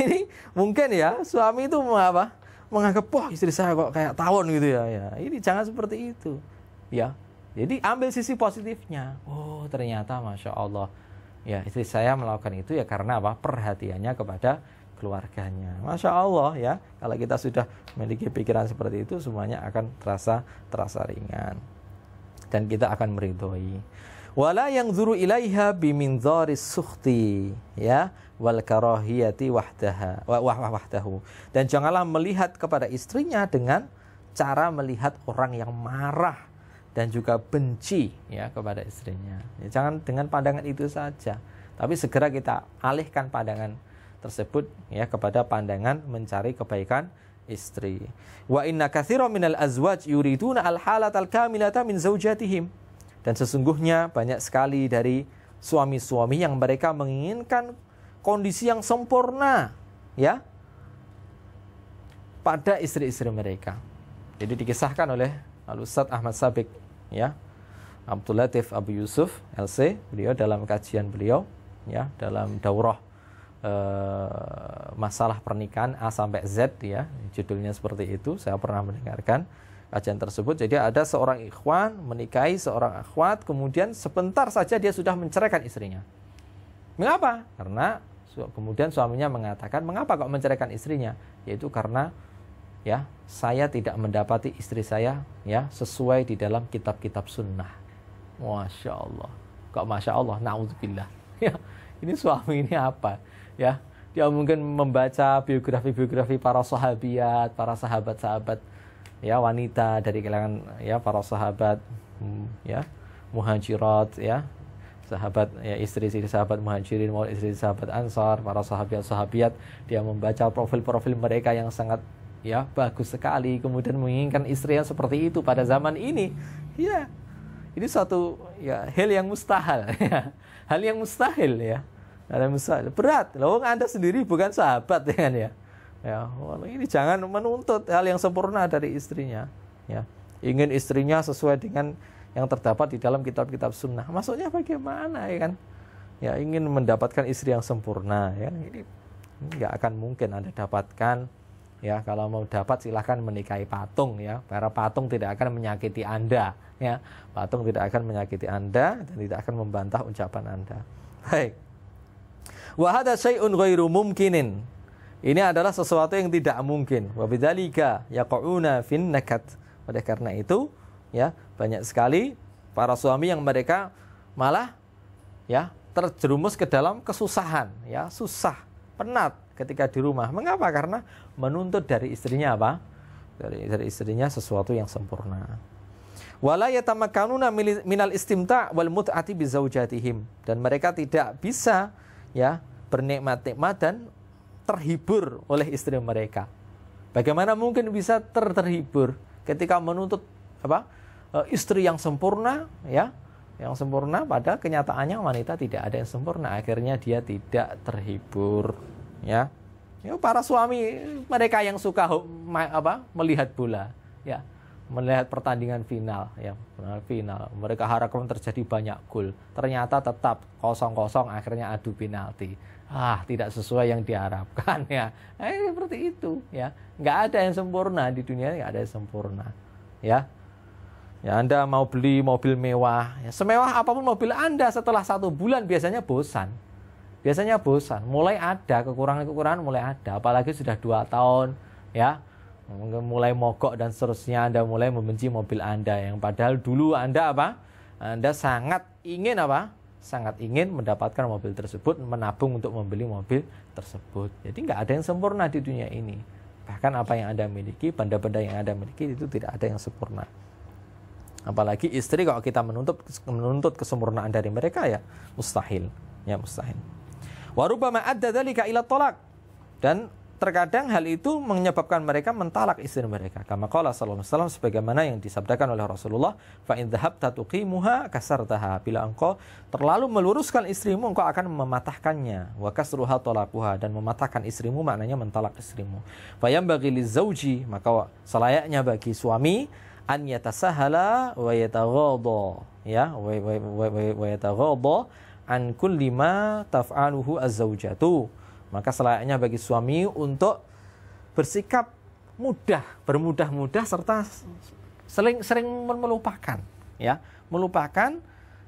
Ini mungkin ya suami itu apa? Menganggap, wah istri saya kok kayak tawon gitu ya. Ini jangan seperti itu ya. Jadi ambil sisi positifnya. Oh ternyata Masya Allah ya, istri saya melakukan itu ya karena apa? Perhatiannya kepada keluarganya. Masya Allah ya. Kalau kita sudah memiliki pikiran seperti itu, semuanya akan terasa ringan dan kita akan meridhoi. Wala yanzuru ilaiha biminzaris sukhti ya wal karahiyati wahdahu. Dan janganlah melihat kepada istrinya dengan cara melihat orang yang marah dan juga benci ya kepada istrinya. Ya, jangan dengan pandangan itu saja, tapi segera kita alihkan pandangan tersebut ya kepada pandangan mencari kebaikan istri. Wa inna katsiran minal azwaj yuriduna al-halatal kamilata min zaujatihim. Dan sesungguhnya banyak sekali dari suami-suami yang mereka menginginkan kondisi yang sempurna ya pada istri-istri mereka. Jadi dikisahkan oleh Al-Ustadz Ahmad Sabiq ya, Abdul Latif Abu Yusuf LC, beliau dalam kajian beliau ya dalam daurah masalah pernikahan A sampai Z ya, judulnya seperti itu, saya pernah mendengarkan. kajian tersebut. Jadi ada seorang ikhwan menikahi seorang akhwat, kemudian sebentar saja dia sudah menceraikan istrinya. Mengapa? Karena kemudian suaminya mengatakan, mengapa kok menceraikan istrinya? Yaitu karena ya saya tidak mendapati istri saya ya sesuai di dalam kitab-kitab sunnah. Masya Allah. Kok Masya Allah? Na'udzubillah. Ya, ini suami ini apa? Ya, dia mungkin membaca biografi-biografi para sahabiat, para sahabat-sahabat ya wanita dari kalangan ya para sahabat ya muhajirat ya sahabat ya istri-istri sahabat muhajirin maupun istri sahabat ansar, para sahabat-sahabiat, dia membaca profil-profil mereka yang sangat ya bagus sekali, kemudian menginginkan istri yang seperti itu pada zaman ini. Ya, ini suatu ya hal yang mustahil ya. Hal yang mustahil ya. Hal yang mustahil. Berat. Loh, Anda sendiri bukan sahabat ya kan ya. Ya, ini jangan menuntut hal yang sempurna dari istrinya. Ya, ingin istrinya sesuai dengan yang terdapat di dalam kitab-kitab sunnah. Maksudnya bagaimana ya kan? Ya, ingin mendapatkan istri yang sempurna ya. Ini nggak akan mungkin Anda dapatkan. Ya, kalau mau dapat silahkan menikahi patung ya. Para patung tidak akan menyakiti Anda ya. Patung tidak akan menyakiti Anda dan tidak akan membantah ucapan Anda. Baik. Wa hadza syai'un ghairu mumkinin. Ini adalah sesuatu yang tidak mungkin. Wa bidzalika yaqauna fin nakat. Oleh karena itu, ya, banyak sekali para suami yang mereka malah ya terjerumus ke dalam kesusahan, ya, susah, penat ketika di rumah. Mengapa? Karena menuntut dari istrinya apa? Dari istrinya sesuatu yang sempurna. Wala yatamakkanuna minal istimta' wal mut'ati bi zaujatihim, dan mereka tidak bisa ya bernikmat-nikmat dan terhibur oleh istri mereka. Bagaimana mungkin bisa terhibur ketika menuntut apa? Istri yang sempurna, ya, yang sempurna, padahal kenyataannya wanita tidak ada yang sempurna. Akhirnya dia tidak terhibur, ya. Ya, para suami mereka yang suka melihat bola, ya, melihat pertandingan final, ya, final. Mereka harapkan terjadi banyak gol. Ternyata tetap 0-0, akhirnya adu penalti. Tidak sesuai yang diharapkan, ya. Seperti itu, ya. Nggak ada yang sempurna di dunia, nggak ada yang sempurna, ya. Ya, Anda mau beli mobil mewah, ya, semewah apapun mobil Anda, setelah 1 bulan biasanya bosan. Biasanya bosan, mulai ada kekurangan-kekurangan, mulai ada. Apalagi sudah 2 tahun, ya, mulai mogok dan seterusnya, Anda mulai membenci mobil Anda, yang padahal dulu Anda apa? Anda sangat ingin apa? Sangat ingin mendapatkan mobil tersebut, menabung untuk membeli mobil tersebut. Jadi nggak ada yang sempurna di dunia ini. Bahkan apa yang Anda miliki, benda-benda yang Anda miliki itu tidak ada yang sempurna. Apalagi istri, kalau kita menuntut kesempurnaan dari mereka, ya mustahil, ya mustahil. Wa rubbama adda dzalika ila talaq, dan terkadang hal itu menyebabkan mereka mentalak istri mereka. Kama qala sallallahu alaihi wasallam, sebagaimana yang disabdakan oleh Rasulullah, fa in dhahabta tuqimuha kasartaha, bila engkau terlalu meluruskan istrimu, engkau akan mematahkannya. Wa kasruha talaquha, dan mematahkan istrimu maknanya mentalak istrimu. Fa yambaghi lizauji, maka selayaknya bagi suami an yatasahala wa yataghadha, ya, wa yataghadha an kulli ma taf'aluhu az-zaujatu. Maka selayaknya bagi suami untuk bersikap mudah, bermudah-mudah, serta sering melupakan, ya, melupakan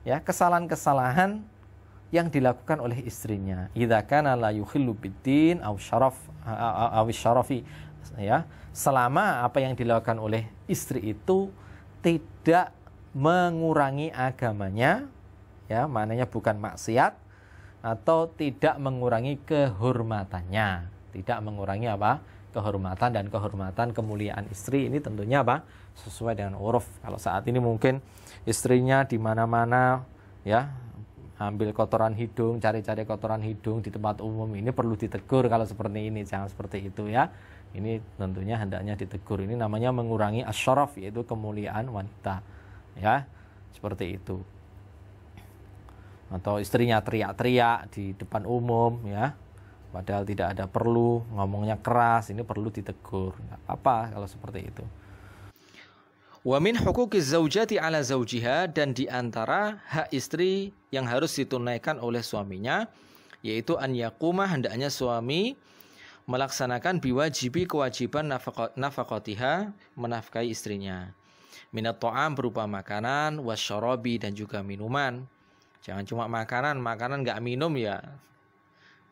ya kesalahan-kesalahan yang dilakukan oleh istrinya. Idza kana la yukhillu bid-din aw syarafi, ya, selama apa yang dilakukan oleh istri itu tidak mengurangi agamanya, ya, maknanya bukan maksiat, atau tidak mengurangi kehormatannya. Tidak mengurangi apa? Kehormatan, dan kehormatan kemuliaan istri ini tentunya apa? Sesuai dengan uruf. Kalau saat ini mungkin istrinya di mana-mana, ya, ambil kotoran hidung, cari-cari kotoran hidung di tempat umum, ini perlu ditegur. Kalau seperti ini, jangan seperti itu, ya. Ini tentunya hendaknya ditegur. Ini namanya mengurangi asyaraf, yaitu kemuliaan wanita, ya, seperti itu. Atau istrinya teriak-teriak di depan umum, ya, padahal tidak ada perlu, ngomongnya keras, ini perlu ditegur. Nggak apa kalau seperti itu. Wa min huquqiz zaujati ala zaujiha, dan di antara hak istri yang harus ditunaikan oleh suaminya, yaitu an yaquma, hendaknya suami melaksanakan biwajibi kewajiban nafaqatiha, menafkahi istrinya. Minat ta'am berupa makanan, wasyarabi dan juga minuman. Jangan cuma makanan nggak minum ya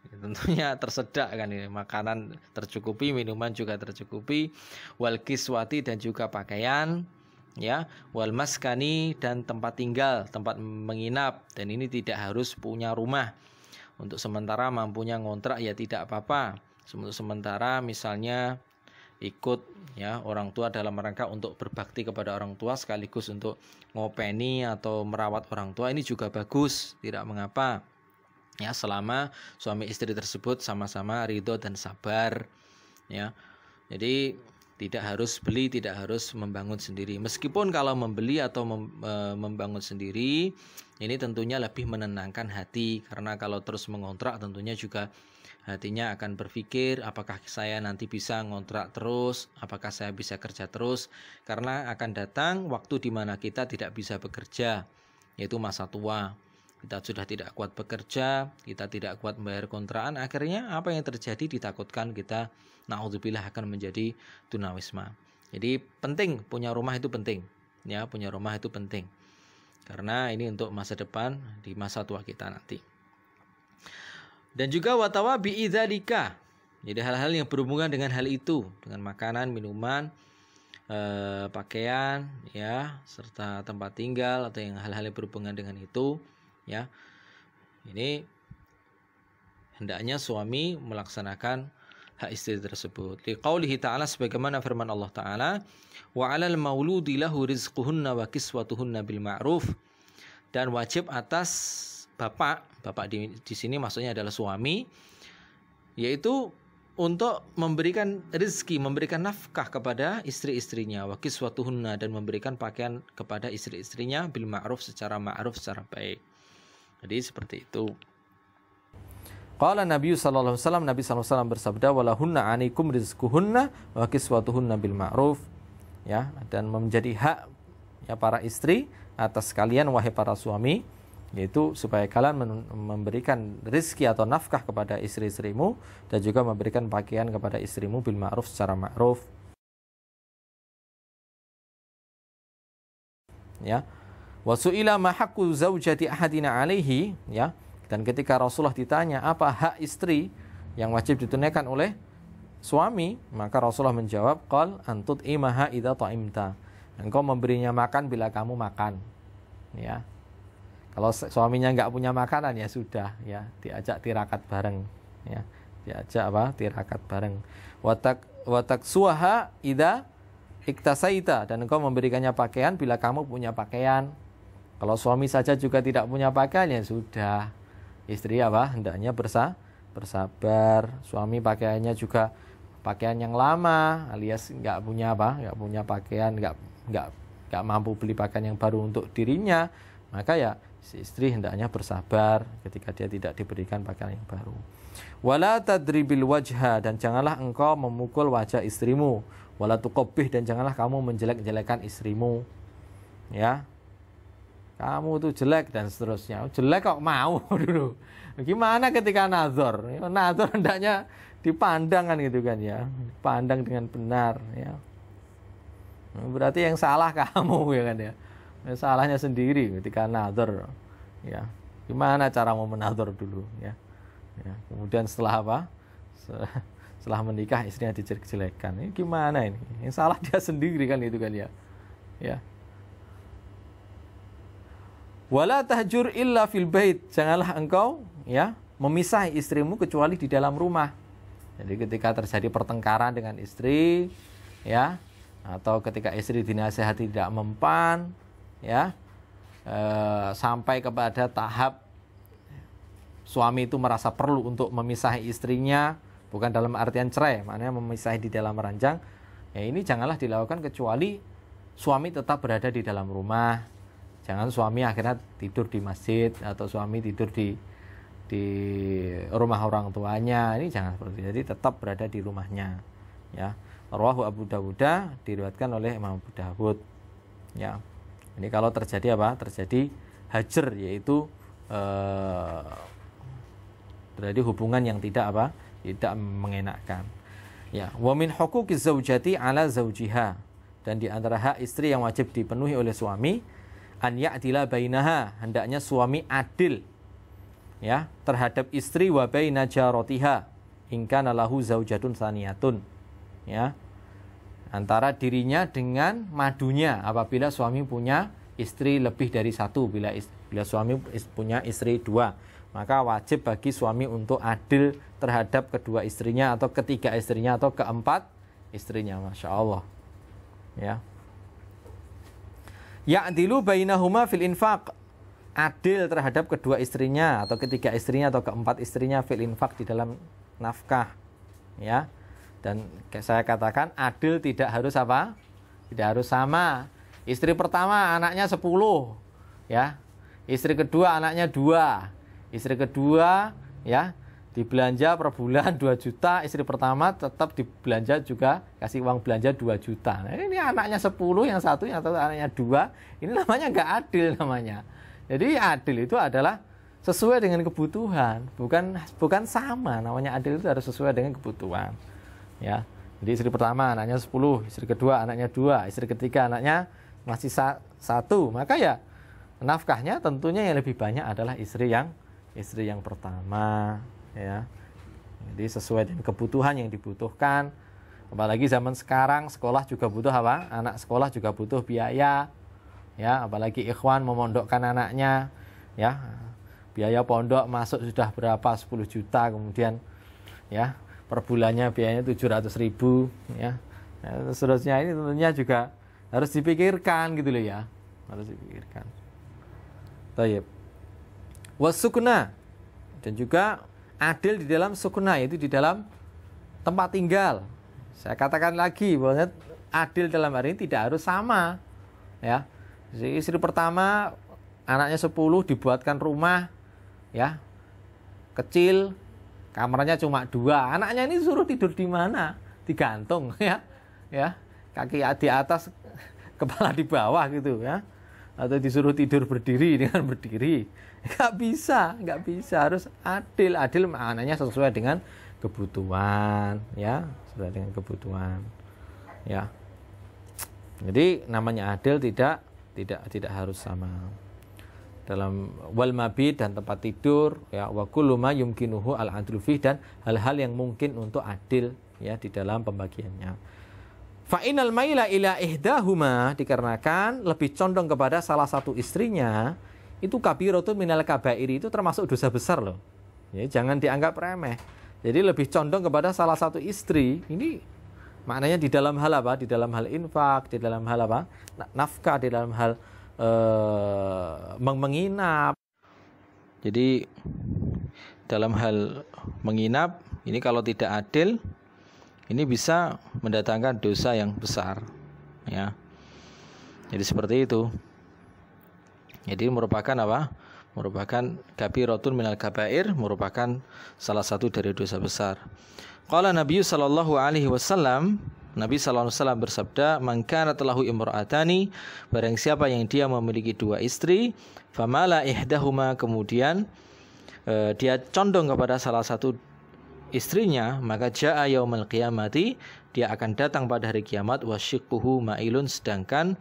tentunya tersedak kan ini. Makanan tercukupi, minuman juga tercukupi. Wal kiswati dan juga pakaian, ya. Wal maskani dan tempat tinggal, tempat menginap, dan ini tidak harus punya rumah. Untuk sementara mampunya ngontrak ya tidak apa-apa. Untuk sementara misalnya ikut ya orang tua dalam rangka untuk berbakti kepada orang tua sekaligus untuk ngopeni atau merawat orang tua, ini juga bagus, tidak mengapa. Ya, selama suami istri tersebut sama-sama ridho dan sabar, ya. Jadi tidak harus beli, tidak harus membangun sendiri. Meskipun kalau membeli atau membangun sendiri, ini tentunya lebih menenangkan hati, karena kalau terus mengontrak tentunya juga hatinya akan berpikir, apakah saya nanti bisa ngontrak terus, apakah saya bisa kerja terus, karena akan datang waktu di mana kita tidak bisa bekerja, yaitu masa tua. Kita sudah tidak kuat bekerja, kita tidak kuat membayar kontrakan, akhirnya apa yang terjadi, ditakutkan kita naudzubillah akan menjadi tunawisma. Jadi penting punya rumah itu penting, ya, punya rumah itu penting. Karena ini untuk masa depan di masa tua kita nanti. Dan juga watawa biidzalika. Jadi hal-hal yang berhubungan dengan hal itu, dengan makanan, minuman, pakaian, ya, serta tempat tinggal atau yang hal-hal yang berhubungan dengan itu. Ya, ini hendaknya suami melaksanakan hak istri tersebut. Liqaulihi ta'ala, sebagaimana firman Allah Ta'ala, wa 'alal mauludi lahu rizquhunna wa kiswatuhunna bil ma'ruf, dan wajib atas bapak di sini maksudnya adalah suami, yaitu untuk memberikan rezeki, memberikan nafkah kepada istri-istrinya, wa kiswatuhunna, dan memberikan pakaian kepada istri-istrinya bil ma'ruf, secara ma'ruf, secara baik. Jadi seperti itu. Qala Nabi sallallahu alaihi wasallam, Nabi sallallahu alaihi wasallam bersabda, walahunna 'alaikum rizquhunna wa kiswatuhunna bil ma'ruf, ya, dan menjadi hak ya para istri atas kalian wahai para suami, yaitu supaya kalian memberikan rizki atau nafkah kepada istri-istrimu dan juga memberikan pakaian kepada istrimu bil ma'ruf, secara ma'ruf. Ya. Wa su'ila ma haqqu zaujati ahadina alaihi, ya. Dan ketika Rasulullah ditanya apa hak istri yang wajib ditunaikan oleh suami, maka Rasulullah menjawab, qal antut imaha idza ta'imta. Engkau memberinya makan bila kamu makan, ya. Kalau suaminya enggak punya makanan, ya sudah, ya, diajak tirakat bareng, ya. Diajak apa? Tirakat bareng. Wa taksuha idza iktasaita, dan engkau memberikannya pakaian bila kamu punya pakaian. Kalau suami saja juga tidak punya pakaian, ya sudah, istri apa? Hendaknya bersabar. Suami pakaiannya juga pakaian yang lama, alias nggak punya apa? Nggak punya pakaian, nggak mampu beli pakaian yang baru untuk dirinya, maka ya si istri hendaknya bersabar ketika dia tidak diberikan pakaian yang baru. Wala tadribil wajha, dan janganlah engkau memukul wajah istrimu. Wala tuqabbih, dan janganlah kamu menjelek-jelekan istrimu, ya. Kamu tuh jelek dan seterusnya. Jelek kok mau dulu. Gimana ketika nazar? Nazar hendaknya dipandang kan gitu kan, ya. Pandang dengan benar, ya. Berarti yang salah kamu, ya kan, ya. Salahnya sendiri ketika nazar, ya. Gimana cara mau menazar dulu, ya. Ya. Kemudian setelah apa? Setelah menikah istrinya dijelek-jelekan. Ini gimana ini? Yang salah dia sendiri kan gitu kan, ya. Ya. Wala tahjur illa fil bait, janganlah engkau, ya, memisah istrimu kecuali di dalam rumah. Jadi ketika terjadi pertengkaran dengan istri, ya, atau ketika istri dinasihati tidak mempan, ya, sampai kepada tahap suami itu merasa perlu untuk memisahi istrinya, bukan dalam artian cerai, maknanya memisahi di dalam ranjang, ya, ini janganlah dilakukan kecuali suami tetap berada di dalam rumah. Jangan suami akhirnya tidur di masjid atau suami tidur di rumah orang tuanya. Ini jangan seperti itu. Jadi tetap berada di rumahnya, ya. Rawahu Abu Dawud, diriwayatkan oleh Imam Abu Dawud, ya. Ini kalau terjadi apa? Terjadi hajar, yaitu terjadi hubungan yang tidak apa? tidak mengenakkan. Ya, wa min huquqiz zaujati ala zaujiha, dan di antara hak istri yang wajib dipenuhi oleh suami, an ya'dila bainaha, hendaknya suami adil ya terhadap istri, wa baina jaratiha in kana lahu zaujatun saniyatun, ya, antara dirinya dengan madunya apabila suami punya istri lebih dari satu. Bila suami punya istri dua, maka wajib bagi suami untuk adil terhadap kedua istrinya atau ketiga istrinya atau keempat istrinya. Masya Allah, ya. Ya'dilu bainahuma fil infaq, adil terhadap kedua istrinya atau ketiga istrinya atau keempat istrinya fil infaq, di dalam nafkah, ya. Dan saya katakan adil tidak harus apa? Tidak harus sama. Istri pertama anaknya 10, ya. Istri kedua anaknya 2. Istri kedua, ya, dibelanja per bulan 2 juta, istri pertama tetap dibelanja juga, kasih uang belanja 2 juta. Nah, ini anaknya 10, yang satu anaknya 2, ini namanya nggak adil namanya. Jadi adil itu adalah sesuai dengan kebutuhan, bukan sama. Namanya adil itu harus sesuai dengan kebutuhan, ya. Jadi istri pertama anaknya 10, istri kedua anaknya 2, istri ketiga anaknya masih 1, maka ya nafkahnya tentunya yang lebih banyak adalah istri yang pertama, ya. Jadi sesuai dengan kebutuhan yang dibutuhkan. Apalagi zaman sekarang sekolah juga butuh apa? Anak sekolah juga butuh biaya, ya. Apalagi ikhwan memondokkan anaknya, ya. Biaya pondok masuk sudah berapa? 10 juta, kemudian, ya, per bulannya biayanya 700.000, ya. Nah, seterusnya ini tentunya juga harus dipikirkan gitu loh, ya. Harus dipikirkan. Baik. Wasukna, dan juga adil di dalam sukna, yaitu di dalam tempat tinggal. Saya katakan lagi bahwa adil dalam hari ini tidak harus sama, ya. Istri pertama anaknya 10 dibuatkan rumah, ya, kecil, kamarnya cuma 2. Anaknya ini suruh tidur di mana? Digantung, ya, ya, kaki di atas, kepala di bawah gitu, ya. Atau disuruh tidur berdiri dengan berdiri. Nggak bisa, harus adil. Adil maknanya sesuai dengan kebutuhan, ya, sesuai dengan kebutuhan, ya. Jadi namanya adil tidak harus sama. Dalam wal mabit, dan tempat tidur, ya, wa kullu ma yumkinuhu al adlu fih, dan hal-hal yang mungkin untuk adil, ya, di dalam pembagiannya. Fa'inal maila ila ihdahuma, dikarenakan lebih condong kepada salah satu istrinya, itu kabiratun minal kabairi, itu termasuk dosa besar loh. Ya, jangan dianggap remeh. Jadi lebih condong kepada salah satu istri, ini maknanya di dalam hal apa? Di dalam hal infak, di dalam hal apa? Nafkah, di dalam hal menginap. Jadi dalam hal menginap, ini kalau tidak adil, ini bisa mendatangkan dosa yang besar, ya. Jadi seperti itu. Jadi merupakan apa? Merupakan kabiratun minal kabair, merupakan salah satu dari dosa besar. Qala Nabi sallallahu alaihi wasallam, Nabi sallallahu alaihi wasallam bersabda, "Man kana lahu imra'atani", barang siapa yang dia memiliki 2 istri, famala ihdahuma, kemudian dia condong kepada salah satu istrinya, maka jaa yaumal qiyamati, dia akan datang pada hari kiamat, wasyiquhu ma'ilun, sedangkan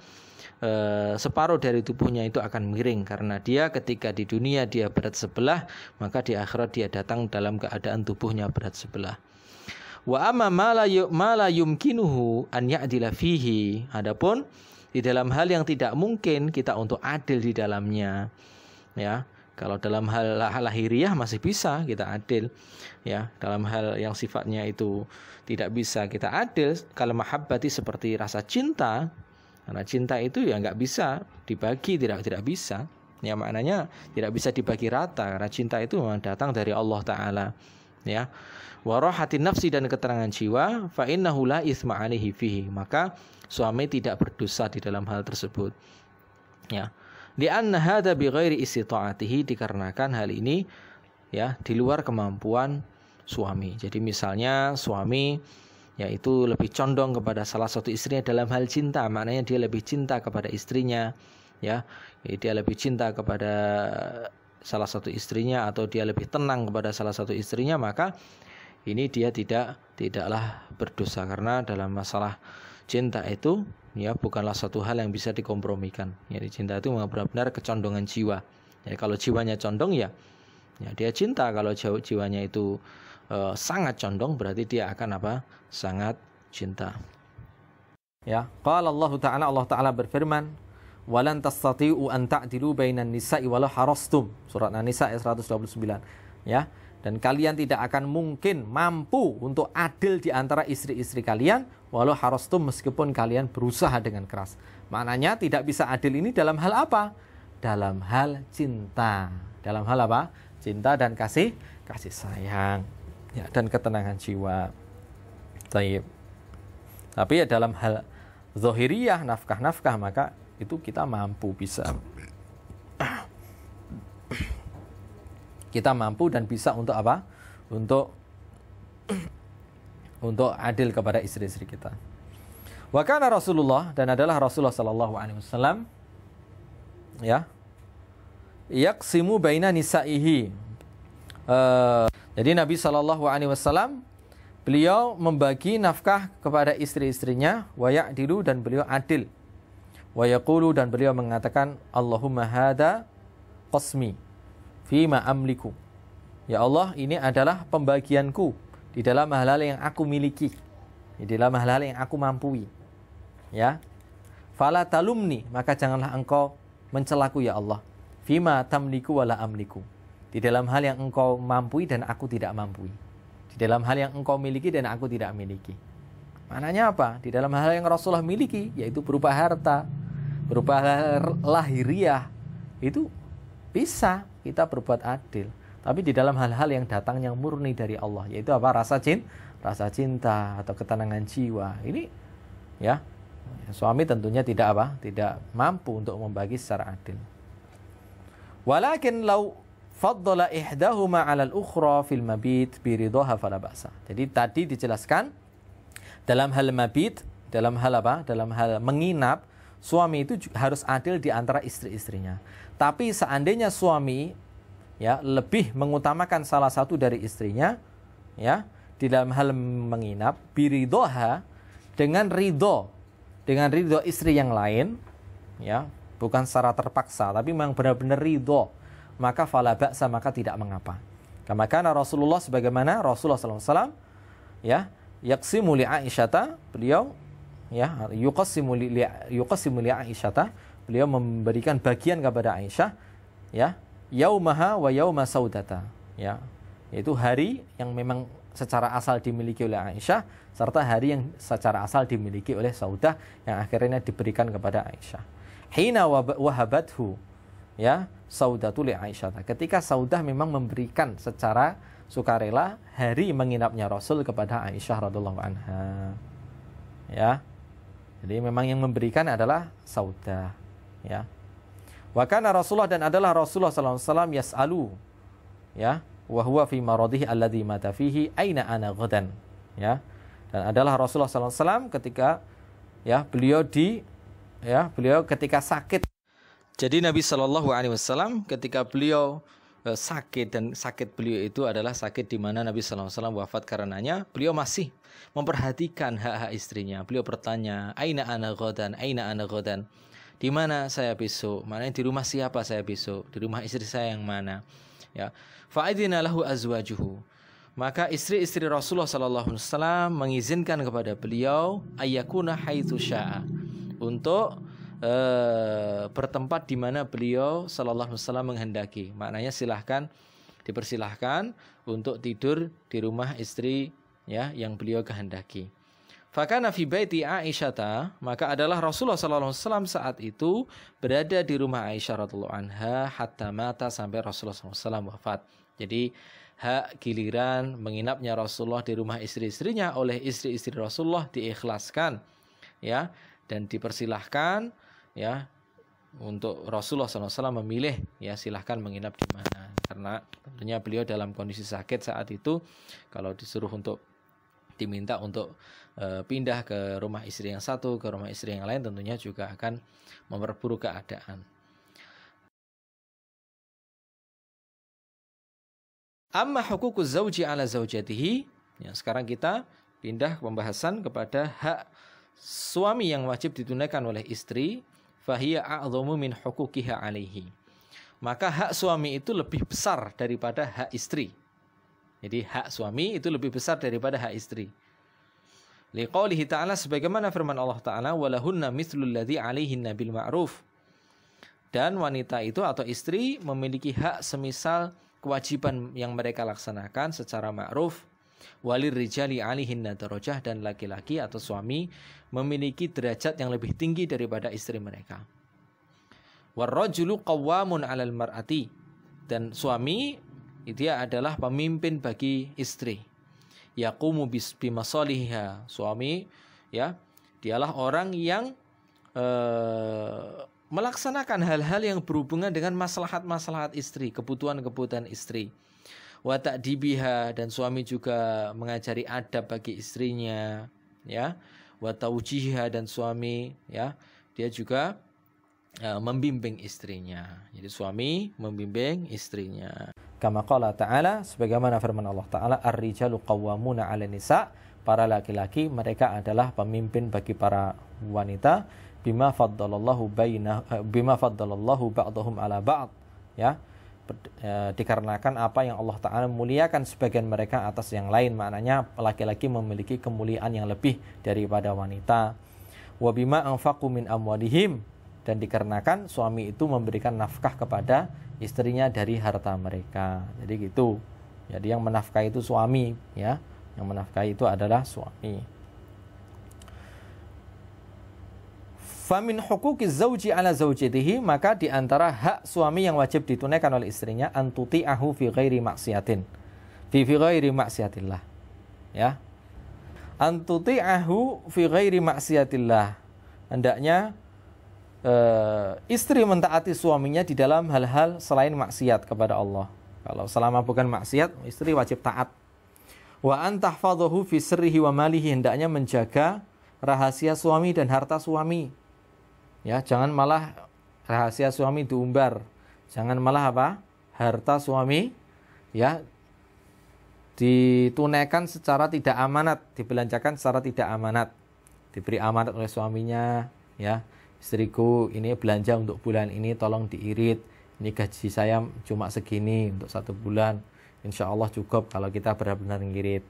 separuh dari tubuhnya itu akan miring, karena dia ketika di dunia dia berat sebelah, maka di akhirat dia datang dalam keadaan tubuhnya berat sebelah. Wa amma ma la yumkinuhu an ya'dila fihi, adapun di dalam hal yang tidak mungkin kita untuk adil di dalamnya, ya. Kalau dalam hal lahiriah masih bisa kita adil, ya. Dalam hal yang sifatnya itu tidak bisa kita adil, kalau mahabbati seperti rasa cinta, karena cinta itu ya nggak bisa dibagi, tidak bisa, ya, maknanya tidak bisa dibagi rata, karena cinta itu memang datang dari Allah Ta'ala, ya. Warahatin nafsi, dan keterangan jiwa, fa innahu la itsma alaihi fihi, maka suami tidak berdosa di dalam hal tersebut, ya. Li'anna hadza bighairi istita'atihi, dikarenakan hal ini, ya, di luar kemampuan suami. Jadi misalnya suami yaitu lebih condong kepada salah satu istrinya dalam hal cinta, maknanya dia lebih cinta kepada istrinya, ya. Dia lebih cinta kepada salah satu istrinya, atau dia lebih tenang kepada salah satu istrinya, maka ini dia tidaklah berdosa, karena dalam masalah cinta itu ya bukanlah satu hal yang bisa dikompromikan. Jadi cinta itu memang benar-benar kecondongan jiwa. Jadi kalau jiwanya condong ya dia cinta. Kalau jiwanya itu sangat condong, berarti dia akan sangat cinta. Ya, qala Allah Ta'ala berfirman, walan tastati'u an ta'dilu bainan nisa'i walau harastum. Surat An-Nisa ayat 129. Ya, dan kalian tidak akan mungkin mampu untuk adil di antara istri-istri kalian walau harastum, meskipun kalian berusaha dengan keras. Maknanya tidak bisa adil ini dalam hal apa? Dalam hal cinta. Dalam hal apa? Cinta dan kasih sayang. Ya, dan ketenangan jiwa. Baik. Tapi ya dalam hal zahiriyah, nafkah-nafkah, maka itu kita mampu bisa. Kita mampu dan bisa untuk apa? Untuk adil kepada istri-istri kita. Wa kana Rasulullah, dan adalah Rasulullah sallallahu alaihi wasallam ya, yaqsimu baina nisaihi. Jadi Nabi sallallahu alaihi wasallam beliau membagi nafkah kepada istri-istrinya, wa ya'dilu, dan beliau adil. Wa yaqulu, dan beliau mengatakan, Allahumma hada qasmi fima amliku. Ya Allah, ini adalah pembagianku di dalam hal-hal yang aku miliki, di dalam hal-hal yang aku mampu. Ya. Fala talumni, maka janganlah engkau mencelaku ya Allah. Fima tamliku wala amliku. Di dalam hal yang engkau mampu dan aku tidak mampu. Di dalam hal yang engkau miliki dan aku tidak miliki. Maknanya apa? Di dalam hal yang Rasulullah miliki, yaitu berupa harta, berupa lahiriah, itu bisa kita berbuat adil. Tapi di dalam hal-hal yang datang yang murni dari Allah, yaitu apa? Rasa cinta atau ketenangan jiwa. Ini ya, suami tentunya tidak mampu untuk membagi secara adil. Walakin law faddala ihdahuma 'ala al-ukhra fil mabit bi ridhaha fala ba'sa. Jadi tadi dijelaskan dalam hal mabit, dalam hal apa? Dalam hal menginap, suami itu harus adil di antara istri-istrinya. Tapi seandainya suami ya lebih mengutamakan salah satu dari istrinya ya di dalam hal menginap, bi ridhaha, dengan ridho istri yang lain ya, bukan secara terpaksa tapi memang benar-benar ridho, maka fala ba'sa, maka tidak mengapa. Kama kana Rasulullah, sebagaimana Rasulullah sallallahu alaihi wasallam ya, yaqsimu li Aisyata, beliau ya yuqassimu li Aisyata, beliau memberikan bagian kepada Aisyah ya, yaumaha wa yauma saudata ya, yaitu hari yang memang secara asal dimiliki oleh Aisyah serta hari yang secara asal dimiliki oleh Saudah yang akhirnya diberikan kepada Aisyah. Hina wahabathu ya Saudatu li Aisyah, ketika Saudah memang memberikan secara sukarela hari menginapnya Rasul kepada Aisyah radhiyallahu anha. Ya. Jadi memang yang memberikan adalah Saudah, ya. Wa kana Rasulullah, dan adalah Rasulullah sallallahu alaihi wasallam yas'alu ya, wa huwa fi maradihi alladhi mata fihi aina ana ghadan, ya. Dan adalah Rasulullah sallallahu alaihi wasallam ketika ya beliau ketika sakit. Jadi Nabi Shallallahu Alaihi Wasallam ketika beliau sakit, dan sakit beliau itu adalah sakit di mana Nabi Shallallahu Alaihi Wasallam wafat karenanya, beliau masih memperhatikan hak-hak istrinya. Beliau bertanya, Aina ana ghadan, Aina ana ghadan, di mana saya besok? Maknanya di rumah siapa saya besok? Di rumah istri saya yang mana? Ya, fa'idina lahu azwajuhu. Maka istri-istri Rasulullah Shallallahu Alaihi Wasallam mengizinkan kepada beliau ayyakuna haitsu syaa, untuk bertempat di mana beliau sallallahu alaihi wasallam menghendaki. Maknanya dipersilahkan untuk tidur di rumah istri ya yang beliau kehendaki. Fakana fi baiti Aisyata, maka adalah Rasulullah sallallahu alaihi wasallam saat itu berada di rumah Aisyah radhiyallahu anha hatta mata, sampai Rasulullah sallallahu alaihi wasallam wafat. Jadi hak giliran menginapnya Rasulullah di rumah istri-istrinya oleh istri-istri Rasulullah diikhlaskan ya, dan dipersilahkan ya untuk Rasulullah SAW memilih ya silahkan menginap di mana, karena tentunya beliau dalam kondisi sakit saat itu. Kalau disuruh untuk diminta untuk pindah ke rumah istri yang satu ke rumah istri yang lain, tentunya juga akan memperburuk keadaan. Amma hukukuz zauji ala zaujatihi, Ya, sekarang kita pindah pembahasan kepada hak suami yang wajib ditunaikan oleh istri. Fahiya a'dhamu min huquqiha 'alaihi. Maka hak suami itu lebih besar daripada hak istri. Jadi hak suami itu lebih besar daripada hak istri. Liqaulihi ta'ala, sebagaimana firman Allah Ta'ala, walahunna mithlul ladzi 'alaihinna bil ma'ruf. Dan wanita itu atau istri memiliki hak semisal kewajiban yang mereka laksanakan secara ma'ruf. Walir rijali 'alaihinna darajah, dan laki-laki atau suami memiliki derajat yang lebih tinggi daripada istri mereka. Warrajulu qawwamun 'alal mar'ati, dan suami dia adalah pemimpin bagi istri. Yaqumu bimasaliha, suami ya dialah orang yang melaksanakan hal-hal yang berhubungan dengan maslahat-maslahat istri, kebutuhan-kebutuhan istri. Wa ta'dibiha, dan suami juga mengajari adab bagi istrinya, ya. Wa taujiha, dan suami ya dia juga membimbing istrinya. Jadi suami membimbing istrinya. Kama qala ta'ala, sebagaimana firman Allah Ta'ala, ar-rijalu qawwamuna 'alan nisa, para laki-laki mereka adalah pemimpin bagi para wanita, bima faddalallahu ba'dahum 'ala ba'd, ya. Dikarenakan apa yang Allah Ta'ala muliakan sebagian mereka atas yang lain, maknanya laki-laki memiliki kemuliaan yang lebih daripada wanita. Wa bima anfaqu min amwalihim, dan dikarenakan suami itu memberikan nafkah kepada istrinya dari harta mereka. Jadi gitu. Jadi yang menafkahi itu suami, ya. Yang menafkahi itu adalah suami. Famin huquqiz zauji 'ala zaujatihi, maka di antara hak suami yang wajib ditunaikan oleh istrinya, antuti'ahu fi ghairi maksiatin. Fi ghairi maksiatillah. Ya. Antuti'ahu fi ghairi maksiatillah. Hendaknya istri mentaati suaminya di dalam hal-hal selain maksiat kepada Allah. Kalau selama bukan maksiat, istri wajib taat. Wa an tahfadhahu fi sirrihi wa malihi, hendaknya menjaga rahasia suami dan harta suami. Ya, jangan malah rahasia suami diumbar. Jangan malah apa? Harta suami ya ditunaikan secara tidak amanat, dibelanjakan secara tidak amanat. Diberi amanat oleh suaminya, ya. Istriku ini belanja untuk bulan ini, tolong diirit. Ini gaji saya cuma segini untuk 1 bulan. Insya Allah cukup kalau kita benar-benar ngirit.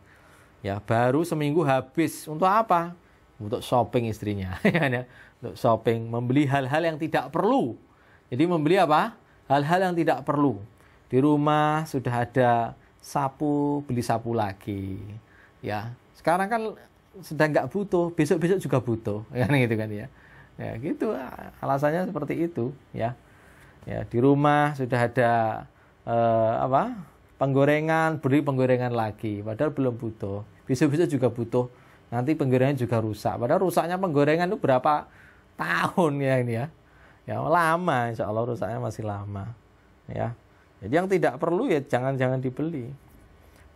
Ya, baru seminggu habis. Untuk apa? Untuk shopping istrinya. Untuk shopping, membeli hal-hal yang tidak perlu. Jadi membeli apa? Hal-hal yang tidak perlu. Di rumah sudah ada sapu, beli sapu lagi. Ya, sekarang kan sedang nggak butuh, besok-besok juga butuh. Kan gitu kan ya. Ya gitu, alasannya seperti itu, ya. Ya, di rumah sudah ada penggorengan, beli penggorengan lagi, padahal belum butuh. Besok-besok juga butuh, nanti penggorengan juga rusak. Padahal rusaknya penggorengan itu berapa tahun ya ini ya. Ya lama, insya Allah rusaknya masih lama. Ya, jadi yang tidak perlu ya jangan dibeli.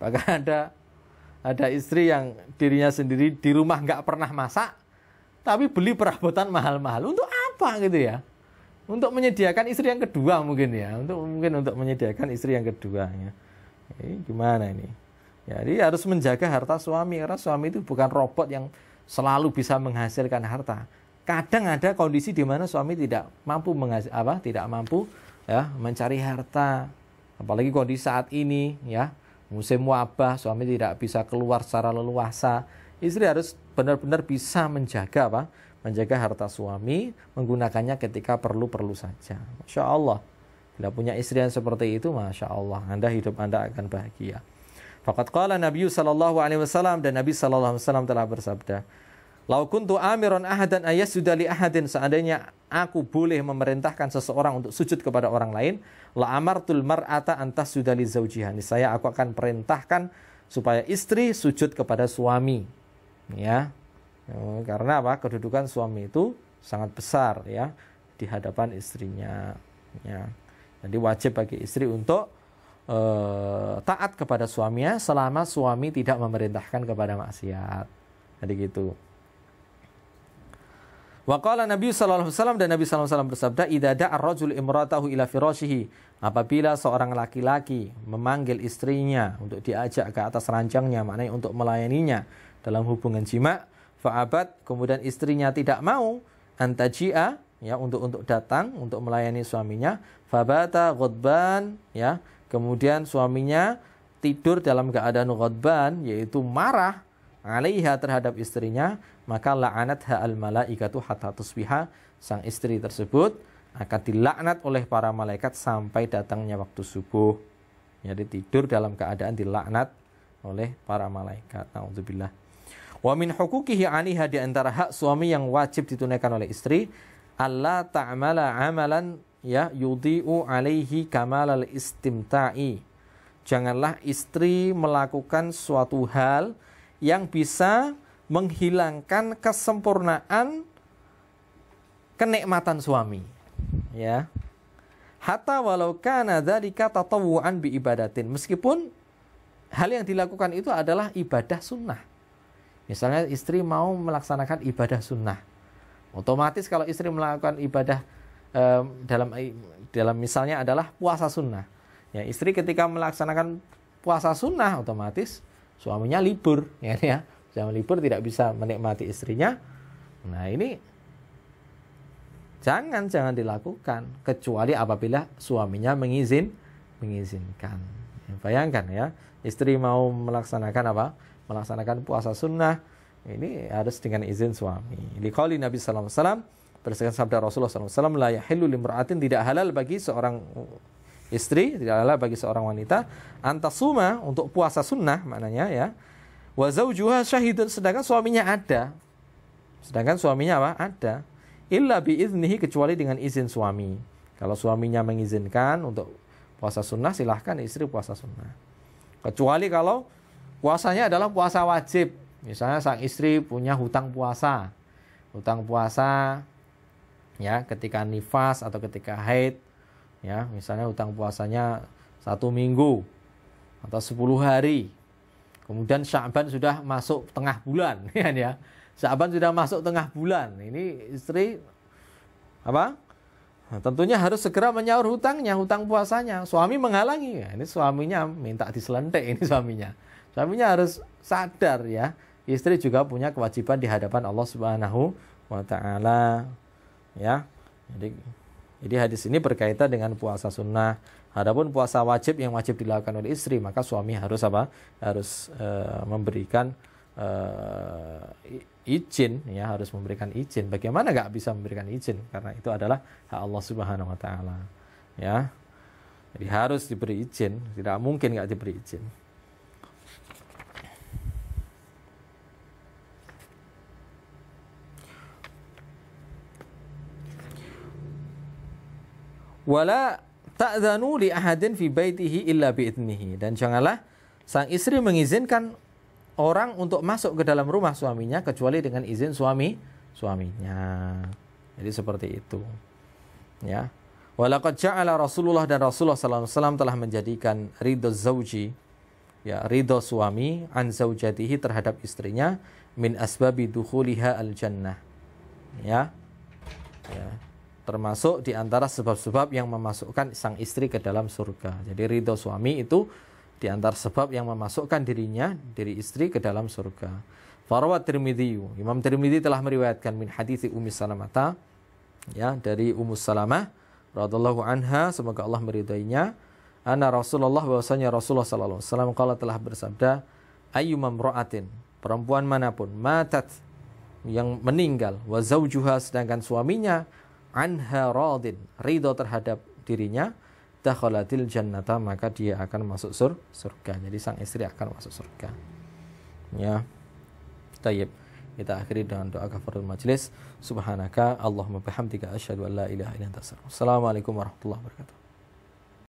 Bahkan ada istri yang dirinya sendiri di rumah nggak pernah masak, tapi beli perabotan mahal-mahal. Untuk apa gitu ya? Untuk menyediakan istri yang kedua mungkin ya. Mungkin untuk menyediakan istri yang kedua ya. Ini gimana ini? Jadi harus menjaga harta suami, karena suami itu bukan robot yang selalu bisa menghasilkan harta. Kadang ada kondisi di mana suami tidak mampu ya mencari harta. Apalagi kondisi saat ini ya, musim wabah, suami tidak bisa keluar secara leluasa. Istri harus benar-benar bisa menjaga menjaga harta suami, menggunakannya ketika perlu-perlu saja. Masya Allah. Bila punya istri yang seperti itu, Masya Allah, hidup Anda akan bahagia. Faqad qala Nabi sallallahu alaihi wasallam, dan Nabi sallallahu alaihi wasallam telah bersabda, "Lau kuntu amiran ahadan ayasjuda li ahadin," seandainya aku boleh memerintahkan seseorang untuk sujud kepada orang lain, la amartul mar'ata an tasjuda li zaujiha. Saya aku akan perintahkan supaya istri sujud kepada suami. Ya. Karena apa? Kedudukan suami itu sangat besar ya di hadapan istrinya. Ya. Jadi wajib bagi istri untuk taat kepada suaminya selama suami tidak memerintahkan kepada maksiat. Jadi gitu. Wa qala Nabi sallallahu alaihi wasallam, dan Nabi sallallahu alaihi wasallam bersabda, "Idza da'a ar-rajulu imra'atahu ila firashihi." Apabila seorang laki-laki memanggil istrinya untuk diajak ke atas ranjangnya, maknanya untuk melayaninya dalam hubungan jima', fa'abat, kemudian istrinya tidak mau, antaji'a, ya, untuk datang untuk melayani suaminya, fabata ghadban, ya, kemudian suaminya tidur dalam keadaan ghadban, yaitu marah, alaiha, terhadap istrinya, maka la'anatha al-malaikatu hatta tusbiha, sang istri tersebut akan dilaknat oleh para malaikat sampai datangnya waktu subuh. Jadi tidur dalam keadaan dilaknat oleh para malaikat. Nauzubillah. Wa min huquqihi 'alaiha, di antara hak suami yang wajib ditunaikan oleh istri, alla ta'mala 'amalan, ya, yudhi'u 'alaihi kamalal istimta'i. Janganlah istri melakukan suatu hal yang bisa menghilangkan kesempurnaan kenikmatan suami, ya. Hatta walau kana dzalika tatawwu'an bi ibadatin, meskipun hal yang dilakukan itu adalah ibadah sunnah. Misalnya istri mau melaksanakan ibadah sunnah, otomatis kalau istri melakukan ibadah dalam misalnya adalah puasa sunnah, ya, istri ketika melaksanakan puasa sunnah otomatis suaminya libur, ya, jangan libur, tidak bisa menikmati istrinya. Nah, ini jangan dilakukan kecuali apabila suaminya mengizinkan. Ya, bayangkan, ya, istri mau melaksanakan apa? Melaksanakan puasa sunnah, ini harus dengan izin suami. Liqauli Nabi sallallahu alaihi wasallam, berdasarkan sabda Rasulullah sallallahu alaihi wasallam, la yahillu limra'atin, tidak halal bagi seorang istri, tidak halal bagi seorang wanita, antasuma, untuk puasa sunnah, maknanya, ya, wa zaujuha syahidun, sedangkan suaminya ada. Sedangkan suaminya apa? Ada. Illa biiznihi, kecuali dengan izin suami. Kalau suaminya mengizinkan untuk puasa sunnah, silahkan istri puasa sunnah. Kecuali kalau puasanya adalah puasa wajib. Misalnya sang istri punya hutang puasa, ya, ketika nifas atau ketika haid, ya, misalnya hutang puasanya 1 minggu atau 10 hari. Kemudian Sya'ban sudah masuk tengah bulan, ya. Sya'ban sudah masuk tengah bulan. Ini istri apa? Nah, tentunya harus segera menyaur hutangnya, hutang puasanya. Suami menghalangi, ya, ini suaminya minta diselentik, ini suaminya. Suaminya harus sadar, ya, istri juga punya kewajiban di hadapan Allah Subhanahu wa taala, ya. Jadi hadis ini berkaitan dengan puasa sunnah. Adapun puasa wajib yang wajib dilakukan oleh istri, maka suami harus apa? Harus memberikan izin, ya, harus memberikan izin. Bagaimana nggak bisa memberikan izin? Karena itu adalah hak Allah Subhanahu wa taala, ya. Jadi harus diberi izin, tidak mungkin nggak diberi izin. Wala ta'dzanu li ahadin fi baitihi illa bi'idnihi, dan janganlah sang istri mengizinkan orang untuk masuk ke dalam rumah suaminya kecuali dengan izin suaminya. Jadi seperti itu, ya. Walaqad ja'ala Rasulullah, dan Rasulullah sallallahu alaihi wasallam telah menjadikan ridho zauji, ya, ridho suami, an zaujatihi, terhadap istrinya, min asbabi dukhuliha al jannah, ya. Termasuk di antara sebab-sebab yang memasukkan sang istri ke dalam surga. Jadi ridho suami itu di antara sebab yang memasukkan diri istri ke dalam surga. Farawat Tirmidzi, Imam Tirmidzi telah meriwayatkan min hadits Ummi Salamah, ya, dari Ummu Salamah radhiyallahu anha, semoga Allah meridainya, anna Rasulullah, bahwasanya Rasulullah sallallahu alaihi wasallam qala, telah bersabda, ayyumam ra'atin, perempuan manapun, matat, yang meninggal, wa zaujuha, sedangkan suaminya, anha radin, ridho terhadap dirinya, dakhalatil jannata, maka dia akan masuk surga. Jadi sang istri akan masuk surga, ya. Tayyib, kita akhiri dengan doa kafaratul majlis. Subhanaka Allahumma bihamdika asyhadu an la ilaha illa anta astaghfiruka wa atubu ilaik. Assalamualaikum warahmatullahi wabarakatuh.